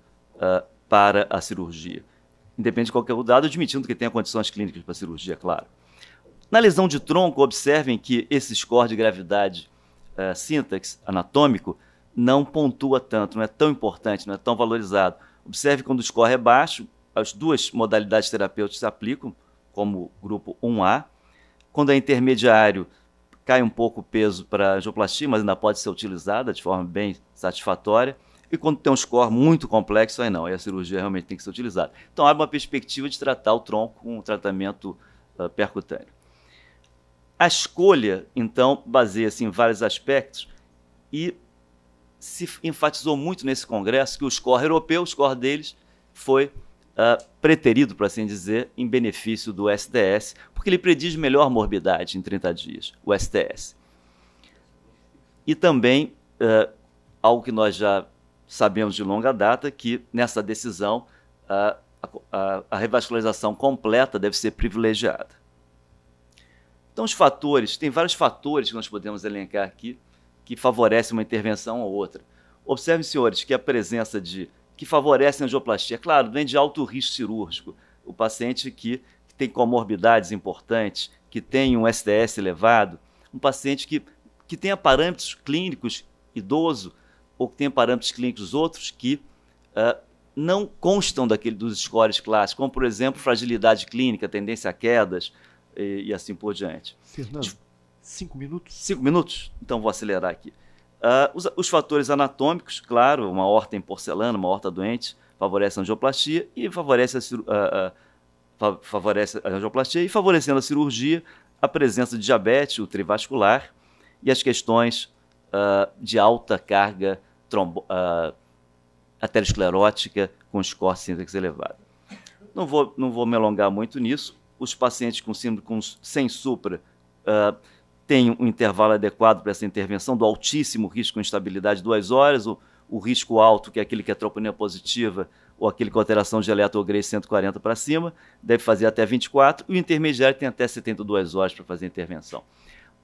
para a cirurgia. Independente de qualquer outro dado, admitindo que tenha condições clínicas para a cirurgia, claro. Na lesão de tronco, observem que esse score de gravidade Syntax anatômico não pontua tanto, não é tão importante, não é tão valorizado. Observe quando o score é baixo, as 2 modalidades terapêuticas se aplicam, como grupo 1A. Quando é intermediário, cai um pouco o peso para a angioplastia, mas ainda pode ser utilizada de forma bem satisfatória. E quando tem um score muito complexo, aí não, aí a cirurgia realmente tem que ser utilizada. Então, abre uma perspectiva de tratar o tronco com um tratamento percutâneo. A escolha, então, baseia-se em vários aspectos e se enfatizou muito nesse congresso que o score europeu, o score deles, foi preterido, por assim dizer, em benefício do STS, porque ele prediz melhor morbidade em 30 dias, o STS. E também, algo que nós já sabemos de longa data, que nessa decisão a revascularização completa deve ser privilegiada. Então, os fatores, tem vários fatores que nós podemos elencar aqui, que favorecem uma intervenção ou outra. Observem, senhores, que a presença que favorece a angioplastia, claro, vem de alto risco cirúrgico. O paciente que tem comorbidades importantes, que tem um STS elevado, um paciente que tenha parâmetros clínicos idoso, ou que tenha parâmetros clínicos outros que não constam dos scores clássicos, como, por exemplo, fragilidade clínica, tendência a quedas e assim por diante. Fernando, 5 minutos? 5 minutos? Então vou acelerar aqui. Os fatores anatômicos, claro, uma aorta em porcelana, uma aorta doente, favorece a angioplastia e favorece a angioplastia e favorecendo a cirurgia, a presença de diabetes, o trivascular e as questões de alta carga aterosclerótica com score Syntax elevado. Não vou me alongar muito nisso. Os pacientes com síndrome sem supra têm um intervalo adequado para essa intervenção, do altíssimo risco com instabilidade 2 horas, o risco alto, que é aquele que é troponina positiva, ou aquele com alteração de eletrograde 140 para cima, deve fazer até 24, e o intermediário tem até 72 horas para fazer a intervenção.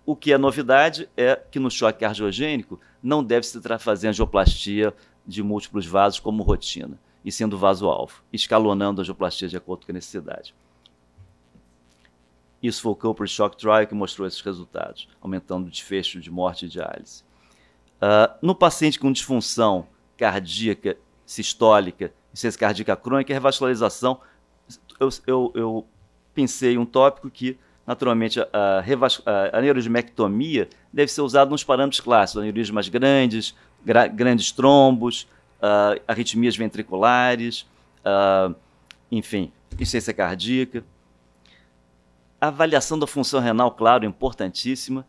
O que é novidade é que no choque cardiogênico não deve-se fazer angioplastia de múltiplos vasos como rotina, e sendo vaso-alvo, escalonando a angioplastia de acordo com a necessidade. Isso foi o Cooper Shock Trial que mostrou esses resultados, aumentando o desfecho de morte e diálise. No paciente com disfunção cardíaca sistólica, insuficiência cardíaca crônica e revascularização, eu pensei um tópico que, naturalmente, a neuroedemectomia deve ser usada nos parâmetros clássicos, aneurismas grandes, grandes trombos, arritmias ventriculares, enfim, insuficiência cardíaca. A avaliação da função renal, claro, é importantíssima.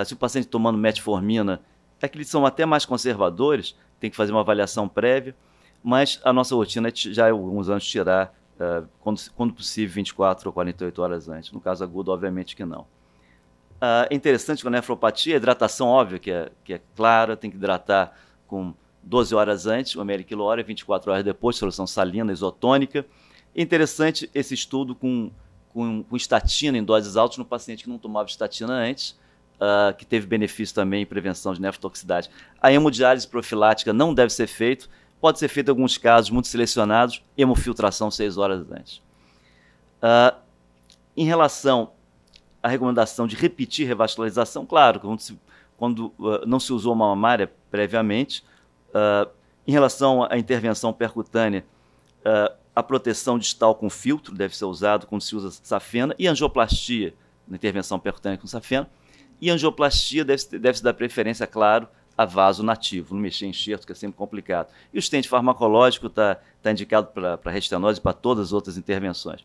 Se o paciente tomando metformina, é que eles são até mais conservadores, tem que fazer uma avaliação prévia, mas a nossa rotina é já há alguns anos tirar, quando possível, 24 ou 48 horas antes. No caso agudo, obviamente que não. É interessante com a nefropatia, a hidratação óbvia, que é clara, tem que hidratar com 12 horas antes, 1 ml/hora, e 24 horas depois, solução salina, isotônica. É interessante esse estudo com estatina em doses altas no paciente que não tomava estatina antes, que teve benefício também em prevenção de nefrotoxicidade. A hemodiálise profilática não deve ser feita, pode ser feita em alguns casos muito selecionados, hemofiltração 6 horas antes. Em relação à recomendação de repetir revascularização, claro, quando não se usou uma mamária previamente, em relação à intervenção percutânea, a proteção distal com filtro deve ser usado quando se usa safena, e angioplastia na intervenção percutânea com safena. E angioplastia deve-se dar preferência, claro, a vaso nativo, não mexer em enxerto, que é sempre complicado. E o estente farmacológico está indicado para restenose e para todas as outras intervenções.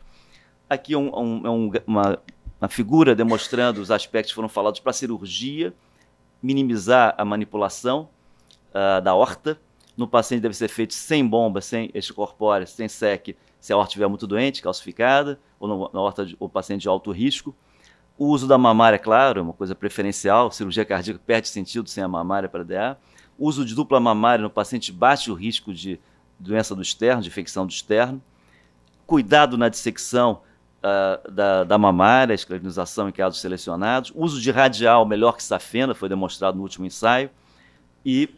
Aqui uma figura demonstrando os aspectos que foram falados para a cirurgia, minimizar a manipulação da aorta. No paciente deve ser feito sem bomba, sem extracorpórea, sem SEC, se a aorta estiver muito doente, calcificada, ou na aorta o paciente de alto risco. O uso da mamária, claro, é uma coisa preferencial, cirurgia cardíaca perde sentido sem a mamária para DA. O uso de dupla mamária no paciente de baixo risco de doença do externo, de infecção do externo. Cuidado na dissecção da mamária, esclerinização em casos selecionados. O uso de radial melhor que safena, foi demonstrado no último ensaio. E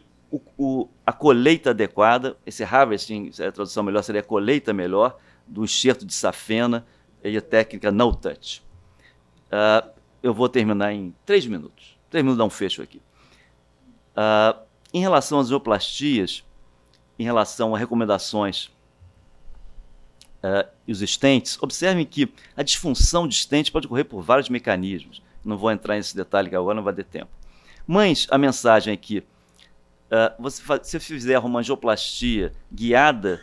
a colheita adequada, esse harvesting, a tradução melhor seria a colheita melhor do enxerto de safena e a técnica no touch. Eu vou terminar em 3 minutos. 3 minutos dá um fecho aqui. Em relação às angioplastia, em relação a recomendações e os stents, observem que a disfunção de stent pode ocorrer por vários mecanismos. Não vou entrar nesse detalhe que agora não vai ter tempo. Mas a mensagem é que se eu fizer uma angioplastia guiada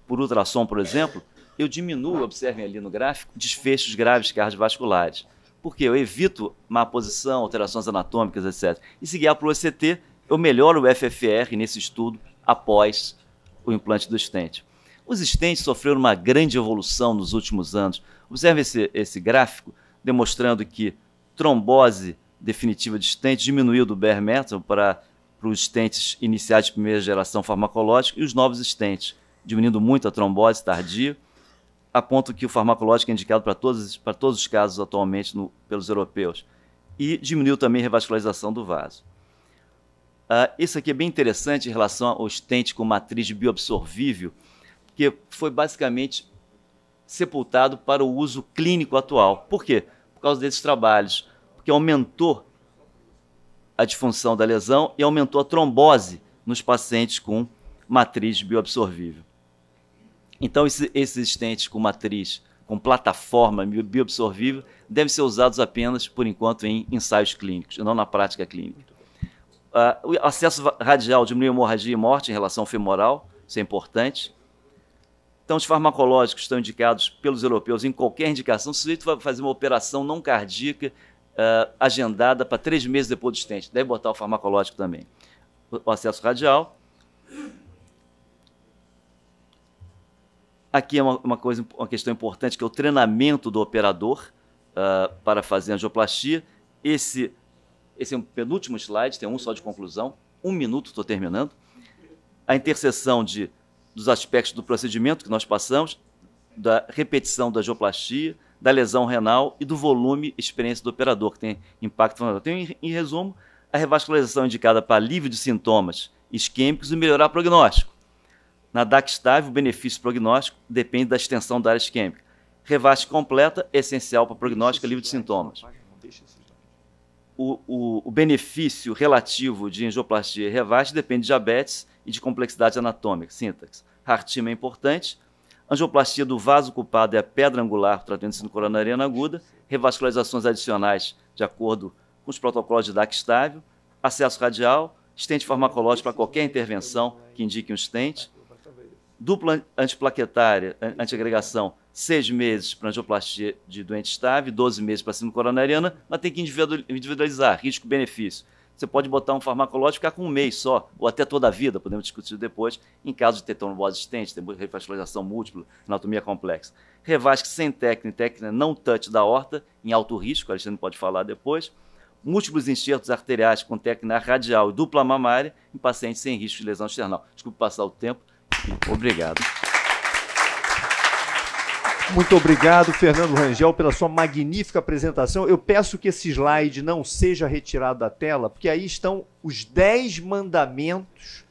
por ultrassom, por exemplo, eu diminuo, observem ali no gráfico, desfechos graves cardiovasculares. Porque eu evito má posição, alterações anatômicas, etc. E se guiar para o ECT, eu melhoro o FFR nesse estudo após o implante do stent. Os stents sofreram uma grande evolução nos últimos anos. Observe esse gráfico demonstrando que trombose definitiva de stent diminuiu do bare metal para os stents iniciais de primeira geração farmacológica e os novos stents, diminuindo muito a trombose tardia, a ponto que o farmacológico é indicado para todos os casos atualmente pelos europeus. E diminuiu também a revascularização do vaso. Isso aqui é bem interessante em relação ao stent com matriz bioabsorvível, que foi basicamente sepultado para o uso clínico atual. Por quê? Por causa desses trabalhos. Porque aumentou a disfunção da lesão e aumentou a trombose nos pacientes com matriz bioabsorvível. Então, esses stents com matriz, com plataforma bioabsorvível, devem ser usados apenas, por enquanto, em ensaios clínicos, e não na prática clínica. O acesso radial diminui a hemorragia e morte em relação ao femoral, isso é importante. Então, os farmacológicos estão indicados pelos europeus em qualquer indicação. O sujeito vai fazer uma operação não cardíaca agendada para 3 meses depois do stent. Deve botar o farmacológico também. O acesso radial. Aqui é uma questão importante, que é o treinamento do operador para fazer angioplastia. Esse é o penúltimo slide, tem um só de conclusão. 1 minuto, estou terminando. A interseção dos aspectos do procedimento que nós passamos, da repetição da angioplastia, da lesão renal e do volume e experiência do operador, que tem impacto fundamental. Tem, em resumo, a revascularização indicada para alívio de sintomas isquêmicos e melhorar o prognóstico. Na DAC estável, o benefício prognóstico depende da extensão da área isquêmica. Revasc completa é essencial para prognóstico e alívio de sintomas. O benefício relativo de angioplastia e revasc depende de diabetes e de complexidade anatômica, sintaxe. Heart-team é importante. Angioplastia do vaso ocupado é a pedra angular do tratamento de síndrome coronariana aguda. Revascularizações adicionais de acordo com os protocolos de DAC estável. Acesso radial. Stent farmacológico para qualquer intervenção que indique um stent. Dupla antiplaquetária, antiagregação, 6 meses para angioplastia de doente estável, 12 meses para síndrome coronariana, mas tem que individualizar, risco-benefício. Você pode botar um farmacológico e ficar com 1 mês só, ou até toda a vida, podemos discutir depois, em caso de ter trombose estente, ter revascularização múltipla, anatomia complexa. Revasc sem técnica não touch da aorta, em alto risco, o Alexandre pode falar depois. Múltiplos enxertos arteriais com técnica radial e dupla mamária em pacientes sem risco de lesão external. Desculpe passar o tempo. Obrigado. Muito obrigado, Fernando Rangel, pela sua magnífica apresentação. Eu peço que esse slide não seja retirado da tela, porque aí estão os 10 mandamentos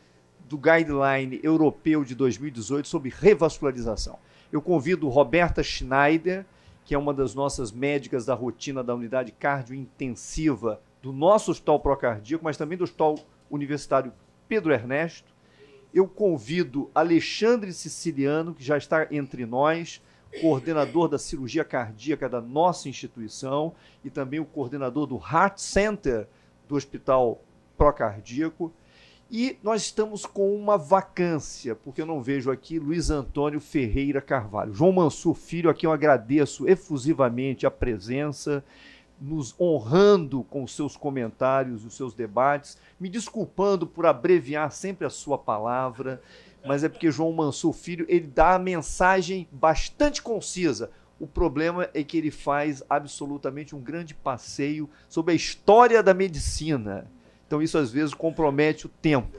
do Guideline Europeu de 2018 sobre revascularização. Eu convido Roberta Schneider, que é uma das nossas médicas da rotina da unidade cardiointensiva do nosso Hospital Procardíaco, mas também do Hospital Universitário Pedro Ernesto. Eu convido Alexandre Siciliano, que já está entre nós, coordenador da cirurgia cardíaca da nossa instituição e também o coordenador do Heart Center do Hospital Procardíaco. E nós estamos com uma vacância, porque eu não vejo aqui Luiz Antônio Ferreira Carvalho. João Mansur Filho, aqui eu agradeço efusivamente a presença, nos honrando com os seus comentários e os seus debates, me desculpando por abreviar sempre a sua palavra, mas é porque João Mansur Filho, ele dá a mensagem bastante concisa. O problema é que ele faz absolutamente um grande passeio sobre a história da medicina. Então isso às vezes compromete o tempo.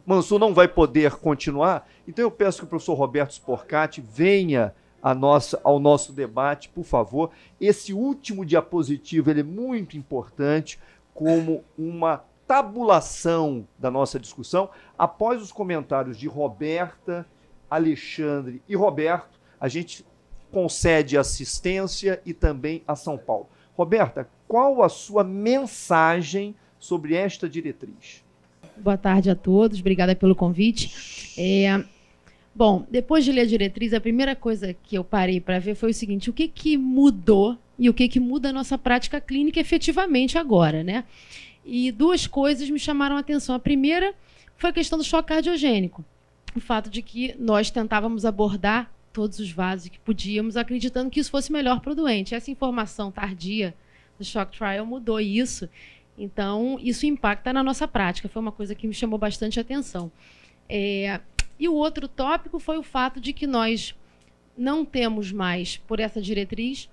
Mansur não vai poder continuar, então eu peço que o professor Roberto Sporcati venha ao nosso debate, por favor. Esse último diapositivo ele é muito importante como uma tabulação da nossa discussão. Após os comentários de Roberta, Alexandre e Roberto, a gente concede assistência e também a São Paulo. Roberta, qual a sua mensagem sobre esta diretriz? Boa tarde a todos, obrigada pelo convite. Bom, depois de ler a diretriz, a primeira coisa que eu parei para ver foi o seguinte: o que mudou e o que muda a nossa prática clínica efetivamente agora, né? E 2 coisas me chamaram a atenção. A primeira foi a questão do choque cardiogênico. O fato de que nós tentávamos abordar todos os vasos que podíamos, acreditando que isso fosse melhor para o doente. Essa informação tardia do shock trial mudou isso. Então, isso impacta na nossa prática. Foi uma coisa que me chamou bastante atenção. E o outro tópico foi o fato de que nós não temos mais, por essa diretriz,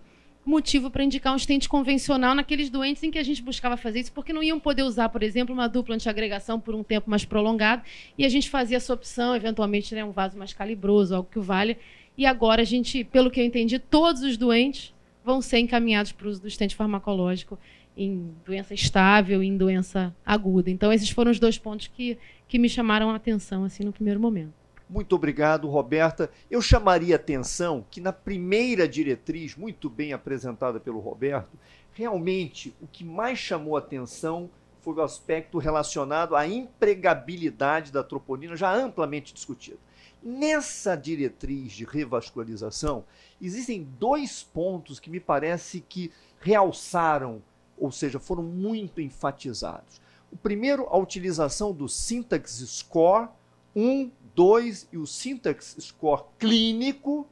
motivo para indicar um stent convencional naqueles doentes em que a gente buscava fazer isso, porque não iam poder usar, por exemplo, uma dupla antiagregação por um tempo mais prolongado, e a gente fazia essa opção, eventualmente, né, um vaso mais calibroso, algo que o valha. E agora a gente, pelo que eu entendi, todos os doentes vão ser encaminhados para o uso do stent farmacológico em doença estável e em doença aguda. Então, esses foram os 2 pontos que me chamaram a atenção assim, no primeiro momento. Muito obrigado, Roberta. Eu chamaria a atenção que na primeira diretriz, muito bem apresentada pelo Roberto, realmente o que mais chamou a atenção foi o aspecto relacionado à empregabilidade da troponina, já amplamente discutido. Nessa diretriz de revascularização, existem 2 pontos que me parece que realçaram, ou seja, foram muito enfatizados. O primeiro, a utilização do Syntax Score 1, 2 e o Syntax Score clínico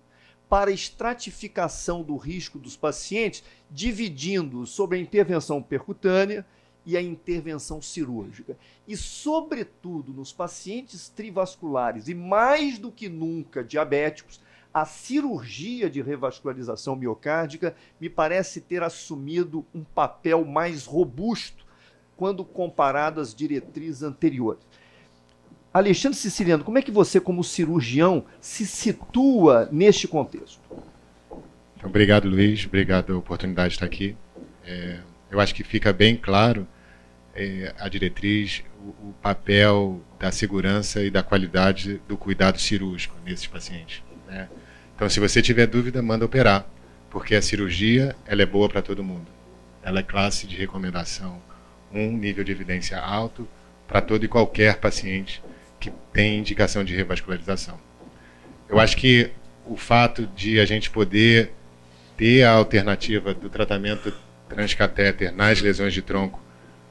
para estratificação do risco dos pacientes, dividindo sobre a intervenção percutânea e a intervenção cirúrgica. E, sobretudo, nos pacientes trivasculares e, mais do que nunca, diabéticos, a cirurgia de revascularização miocárdica me parece ter assumido um papel mais robusto quando comparado às diretrizes anteriores. Alexandre Siciliano, como é que você, como cirurgião, se situa neste contexto? Obrigado, Luiz. Obrigado pela oportunidade de estar aqui. Eu acho que fica bem claro a diretriz, o papel da segurança e da qualidade do cuidado cirúrgico nesses pacientes, né? Então, se você tiver dúvida, manda operar, porque a cirurgia ela é boa para todo mundo. Ela é classe de recomendação 1, nível de evidência alto, para todo e qualquer paciente que tem indicação de revascularização. Eu acho que o fato de a gente poder ter a alternativa do tratamento transcatéter nas lesões de tronco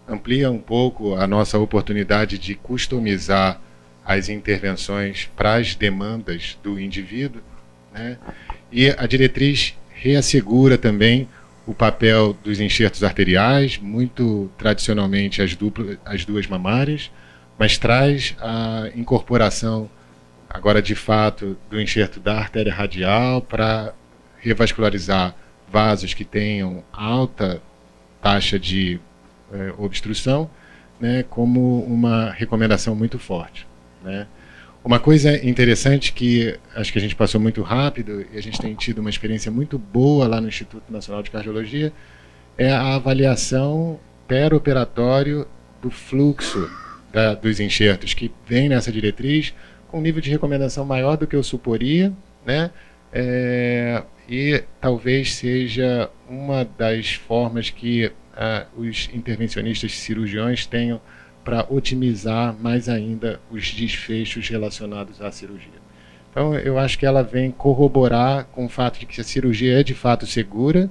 amplia um pouco a nossa oportunidade de customizar as intervenções para as demandas do indivíduo, né? E a diretriz reassegura também o papel dos enxertos arteriais, muito tradicionalmente as duas mamárias, mas traz a incorporação agora de fato do enxerto da artéria radial para revascularizar vasos que tenham alta taxa de obstrução, né, como uma recomendação muito forte, né? Uma coisa interessante que acho que a gente passou muito rápido e a gente tem tido uma experiência muito boa lá no Instituto Nacional de Cardiologia é a avaliação perioperatório do fluxo dos enxertos, que vem nessa diretriz com um nível de recomendação maior do que eu suporia, né? E talvez seja uma das formas que os intervencionistas cirurgiões tenham para otimizar mais ainda os desfechos relacionados à cirurgia. Então, eu acho que ela vem corroborar com o fato de que a cirurgia é de fato segura,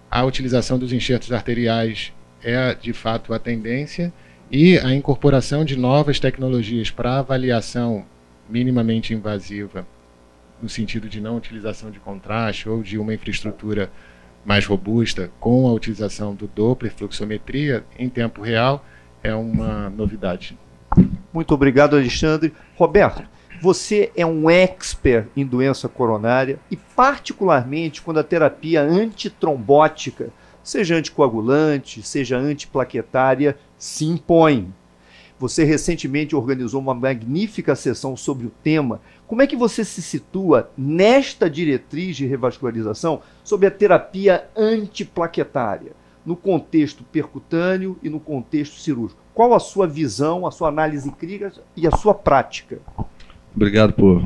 a utilização dos enxertos arteriais é de fato a tendência, e a incorporação de novas tecnologias para avaliação minimamente invasiva, no sentido de não utilização de contraste ou de uma infraestrutura mais robusta, com a utilização do Doppler fluxometria em tempo real, é uma novidade. Muito obrigado, Alexandre. Roberto, você é um expert em doença coronária e particularmente quando a terapia antitrombótica, seja anticoagulante, seja antiplaquetária, se impõe. Você recentemente organizou uma magnífica sessão sobre o tema. Como é que você se situa nesta diretriz de revascularização sobre a terapia antiplaquetária, no contexto percutâneo e no contexto cirúrgico? Qual a sua visão, a sua análise clínica e a sua prática? Obrigado por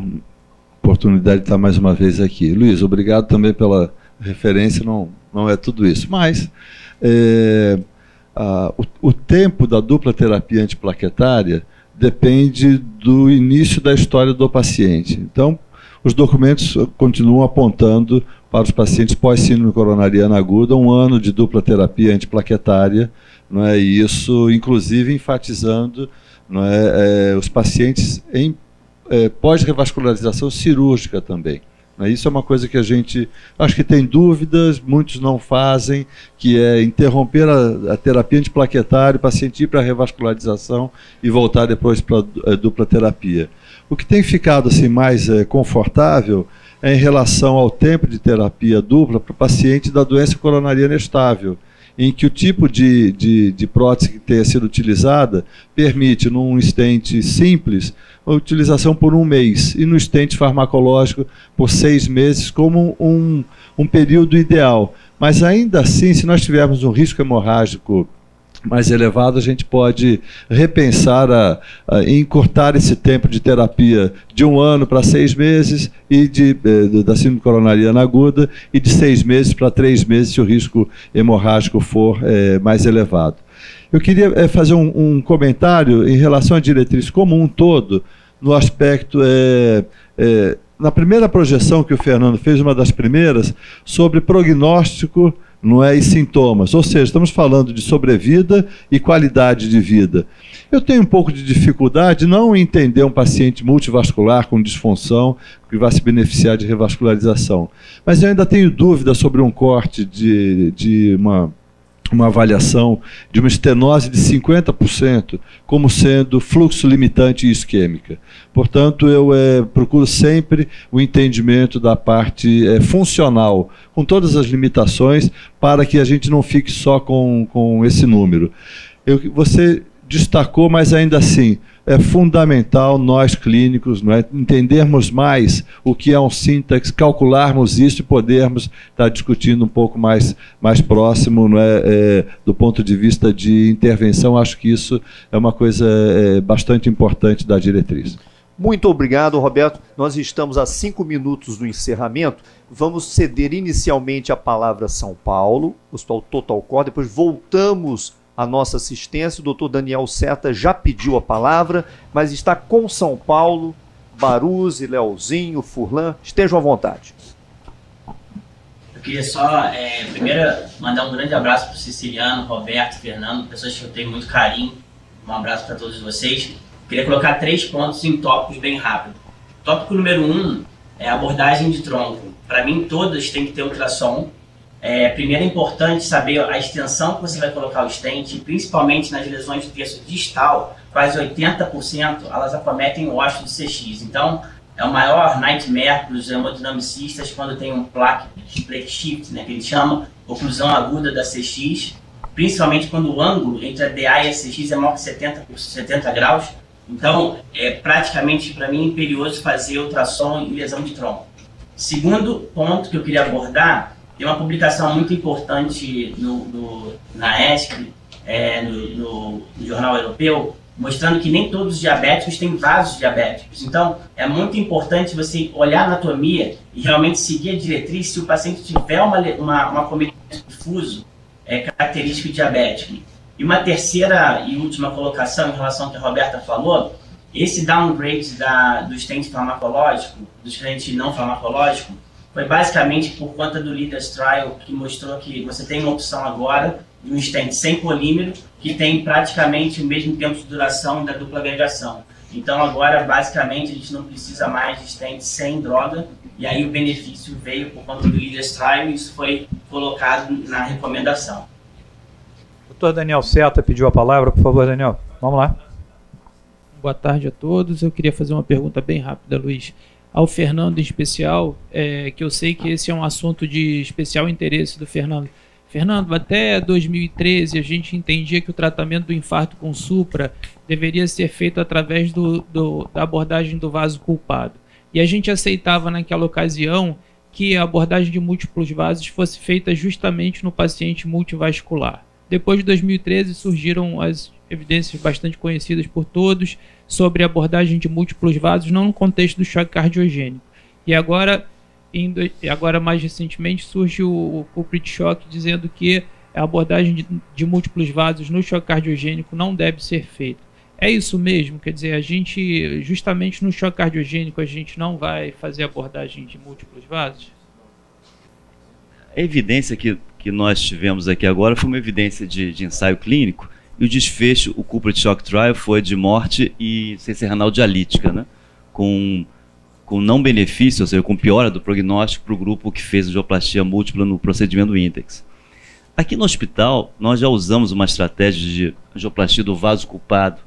oportunidade de estar mais uma vez aqui. Luiz, obrigado também pela referência, não é tudo isso, mas o tempo da dupla terapia antiplaquetária depende do início da história do paciente. Então, os documentos continuam apontando para os pacientes pós-síndrome coronariana aguda 1 ano de dupla terapia antiplaquetária, não é? E isso, inclusive, enfatizando, não é, os pacientes em pós-revascularização cirúrgica também. Isso é uma coisa que a gente acho que tem dúvidas, muitos não fazem, que é interromper a terapia antiplaquetária, o paciente ir para a revascularização e voltar depois para a dupla terapia. O que tem ficado assim, mais confortável é em relação ao tempo de terapia dupla para o paciente da doença coronariana estável, em que o tipo de prótese que tenha sido utilizada permite, num stent simples, a utilização por 1 mês, e no stent farmacológico por 6 meses, como um período ideal. Mas ainda assim, se nós tivermos um risco hemorrágico mais elevado, a gente pode repensar em encurtar esse tempo de terapia de 1 ano para 6 meses e da síndrome coronariana aguda, e de 6 meses para 3 meses se o risco hemorrágico for mais elevado. Eu queria fazer um comentário em relação à diretriz como um todo, no aspecto na primeira projeção que o Fernando fez, uma das primeiras, sobre prognóstico, não é, e sintomas, ou seja, estamos falando de sobrevida e qualidade de vida. Eu tenho um pouco de dificuldade não em entender um paciente multivascular com disfunção que vai se beneficiar de revascularização, mas eu ainda tenho dúvida sobre um corte de uma uma avaliação de uma estenose de 50% como sendo fluxo limitante e isquêmica. Portanto, eu procuro sempre o entendimento da parte funcional, com todas as limitações, para que a gente não fique só com esse número. Você destacou, mas ainda assim, é fundamental nós clínicos, não é, entendermos mais o que é um sintaxe, calcularmos isso e podermos estar discutindo um pouco mais próximo, não é, do ponto de vista de intervenção. Acho que isso é uma coisa bastante importante da diretriz. Muito obrigado, Roberto. Nós estamos a 5 minutos do encerramento. Vamos ceder inicialmente a palavra a São Paulo, Hospital Total Core, depois voltamos a nossa assistência. O doutor Daniel Seta já pediu a palavra, mas está com São Paulo, Baruzzi, Leozinho, Furlan. Estejam à vontade. Eu queria só, primeiro, mandar um grande abraço para o Siciliano, Roberto, Fernando, pessoas que eu tenho muito carinho. Um abraço para todos vocês. Queria colocar 3 pontos em tópicos bem rápido. Tópico número 1 é a abordagem de tronco. Para mim, todas têm que ter ultrassom. Primeiro é importante saber a extensão que você vai colocar o stent, principalmente nas lesões do terço distal, quase 80% elas acometem o ósseo de CX. Então, é o maior nightmare para os hemodinamicistas quando tem um plaque shift, né, que ele chama oclusão aguda da CX, principalmente quando o ângulo entre a DA e a CX é maior que 70 graus. Então, é praticamente, para mim, imperioso fazer ultrassom e lesão de tronco. Segundo ponto que eu queria abordar, tem uma publicação muito importante na ESC, no Jornal Europeu, mostrando que nem todos os diabéticos têm vasos diabéticos. Então, é muito importante você olhar a anatomia e realmente seguir a diretriz se o paciente tiver uma acometimento difuso, característico diabético. E uma terceira e última colocação em relação ao que a Roberta falou, esse downgrade do stent farmacológico, do stent não farmacológico, foi basicamente por conta do Leaders Trial, que mostrou que você tem uma opção agora de um stent sem polímero, que tem praticamente o mesmo tempo de duração da dupla agregação. Então agora, basicamente, a gente não precisa mais de stent sem droga, e aí o benefício veio por conta do Leaders Trial, e isso foi colocado na recomendação. Doutor Daniel Seta pediu a palavra, por favor, Daniel. Vamos lá. Boa tarde a todos. Eu queria fazer uma pergunta bem rápida, Luiz. Ao Fernando em especial, que eu sei que esse é um assunto de especial interesse do Fernando. Fernando, até 2013 a gente entendia que o tratamento do infarto com supra deveria ser feito através da abordagem do vaso culpado. E a gente aceitava naquela ocasião que a abordagem de múltiplos vasos fosse feita justamente no paciente multivascular. Depois de 2013 surgiram as evidências bastante conhecidas por todos sobre a abordagem de múltiplos vasos, não no contexto do choque cardiogênico. E agora mais recentemente, surge o Culprit Shock dizendo que a abordagem de múltiplos vasos no choque cardiogênico não deve ser feita. É isso mesmo? Quer dizer, a gente, justamente no choque cardiogênico, a gente não vai fazer abordagem de múltiplos vasos? A evidência que nós tivemos aqui agora foi uma evidência de ensaio clínico, e o desfecho, o Culprit Shock Trial, foi de morte e insuficiência renal dialítica, né? com não benefício, ou seja, com piora do prognóstico para o grupo que fez angioplastia múltipla no procedimento Index. Aqui no hospital, nós já usamos uma estratégia de angioplastia do vaso culpado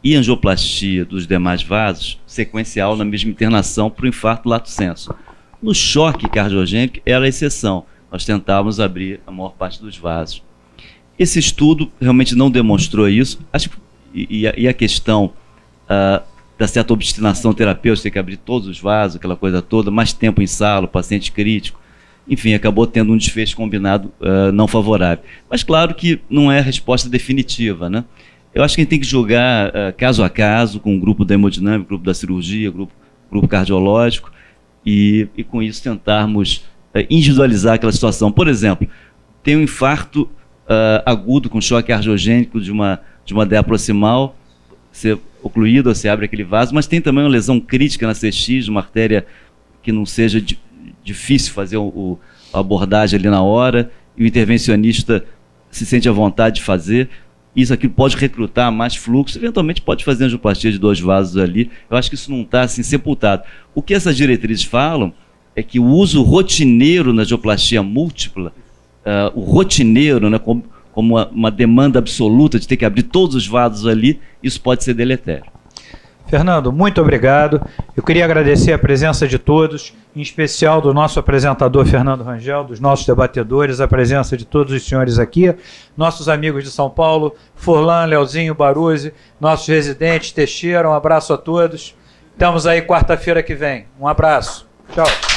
e angioplastia dos demais vasos, sequencial na mesma internação para o infarto lato sensu. No choque cardiogênico era a exceção, nós tentávamos abrir a maior parte dos vasos. Esse estudo realmente não demonstrou isso, e a questão da certa obstinação terapêutica, ter que abrir todos os vasos, aquela coisa toda, mais tempo em sala, paciente crítico, enfim, acabou tendo um desfecho combinado não favorável. Mas claro que não é a resposta definitiva, né? Eu acho que a gente tem que julgar caso a caso, com o grupo da hemodinâmica, grupo da cirurgia, grupo cardiológico, e com isso tentarmos individualizar aquela situação. Por exemplo, tem um infarto agudo com choque cardiogênico de uma DA proximal, você ocluído, você abre aquele vaso, mas tem também uma lesão crítica na CX, uma artéria que não seja difícil fazer a abordagem ali na hora, e o intervencionista se sente à vontade de fazer. Isso aqui pode recrutar mais fluxo, eventualmente pode fazer angioplastia de 2 vasos ali. Eu acho que isso não está assim sepultado. O que essas diretrizes falam é que o uso rotineiro na angioplastia múltipla o rotineiro, né, como uma demanda absoluta de ter que abrir todos os vasos ali, isso pode ser deletério. Fernando, muito obrigado. Eu queria agradecer a presença de todos, em especial do nosso apresentador Fernando Rangel, dos nossos debatedores, a presença de todos os senhores aqui, nossos amigos de São Paulo, Furlan, Leozinho, Baruzzi, nossos residentes, Teixeira, um abraço a todos. Estamos aí quarta-feira que vem. Um abraço. Tchau.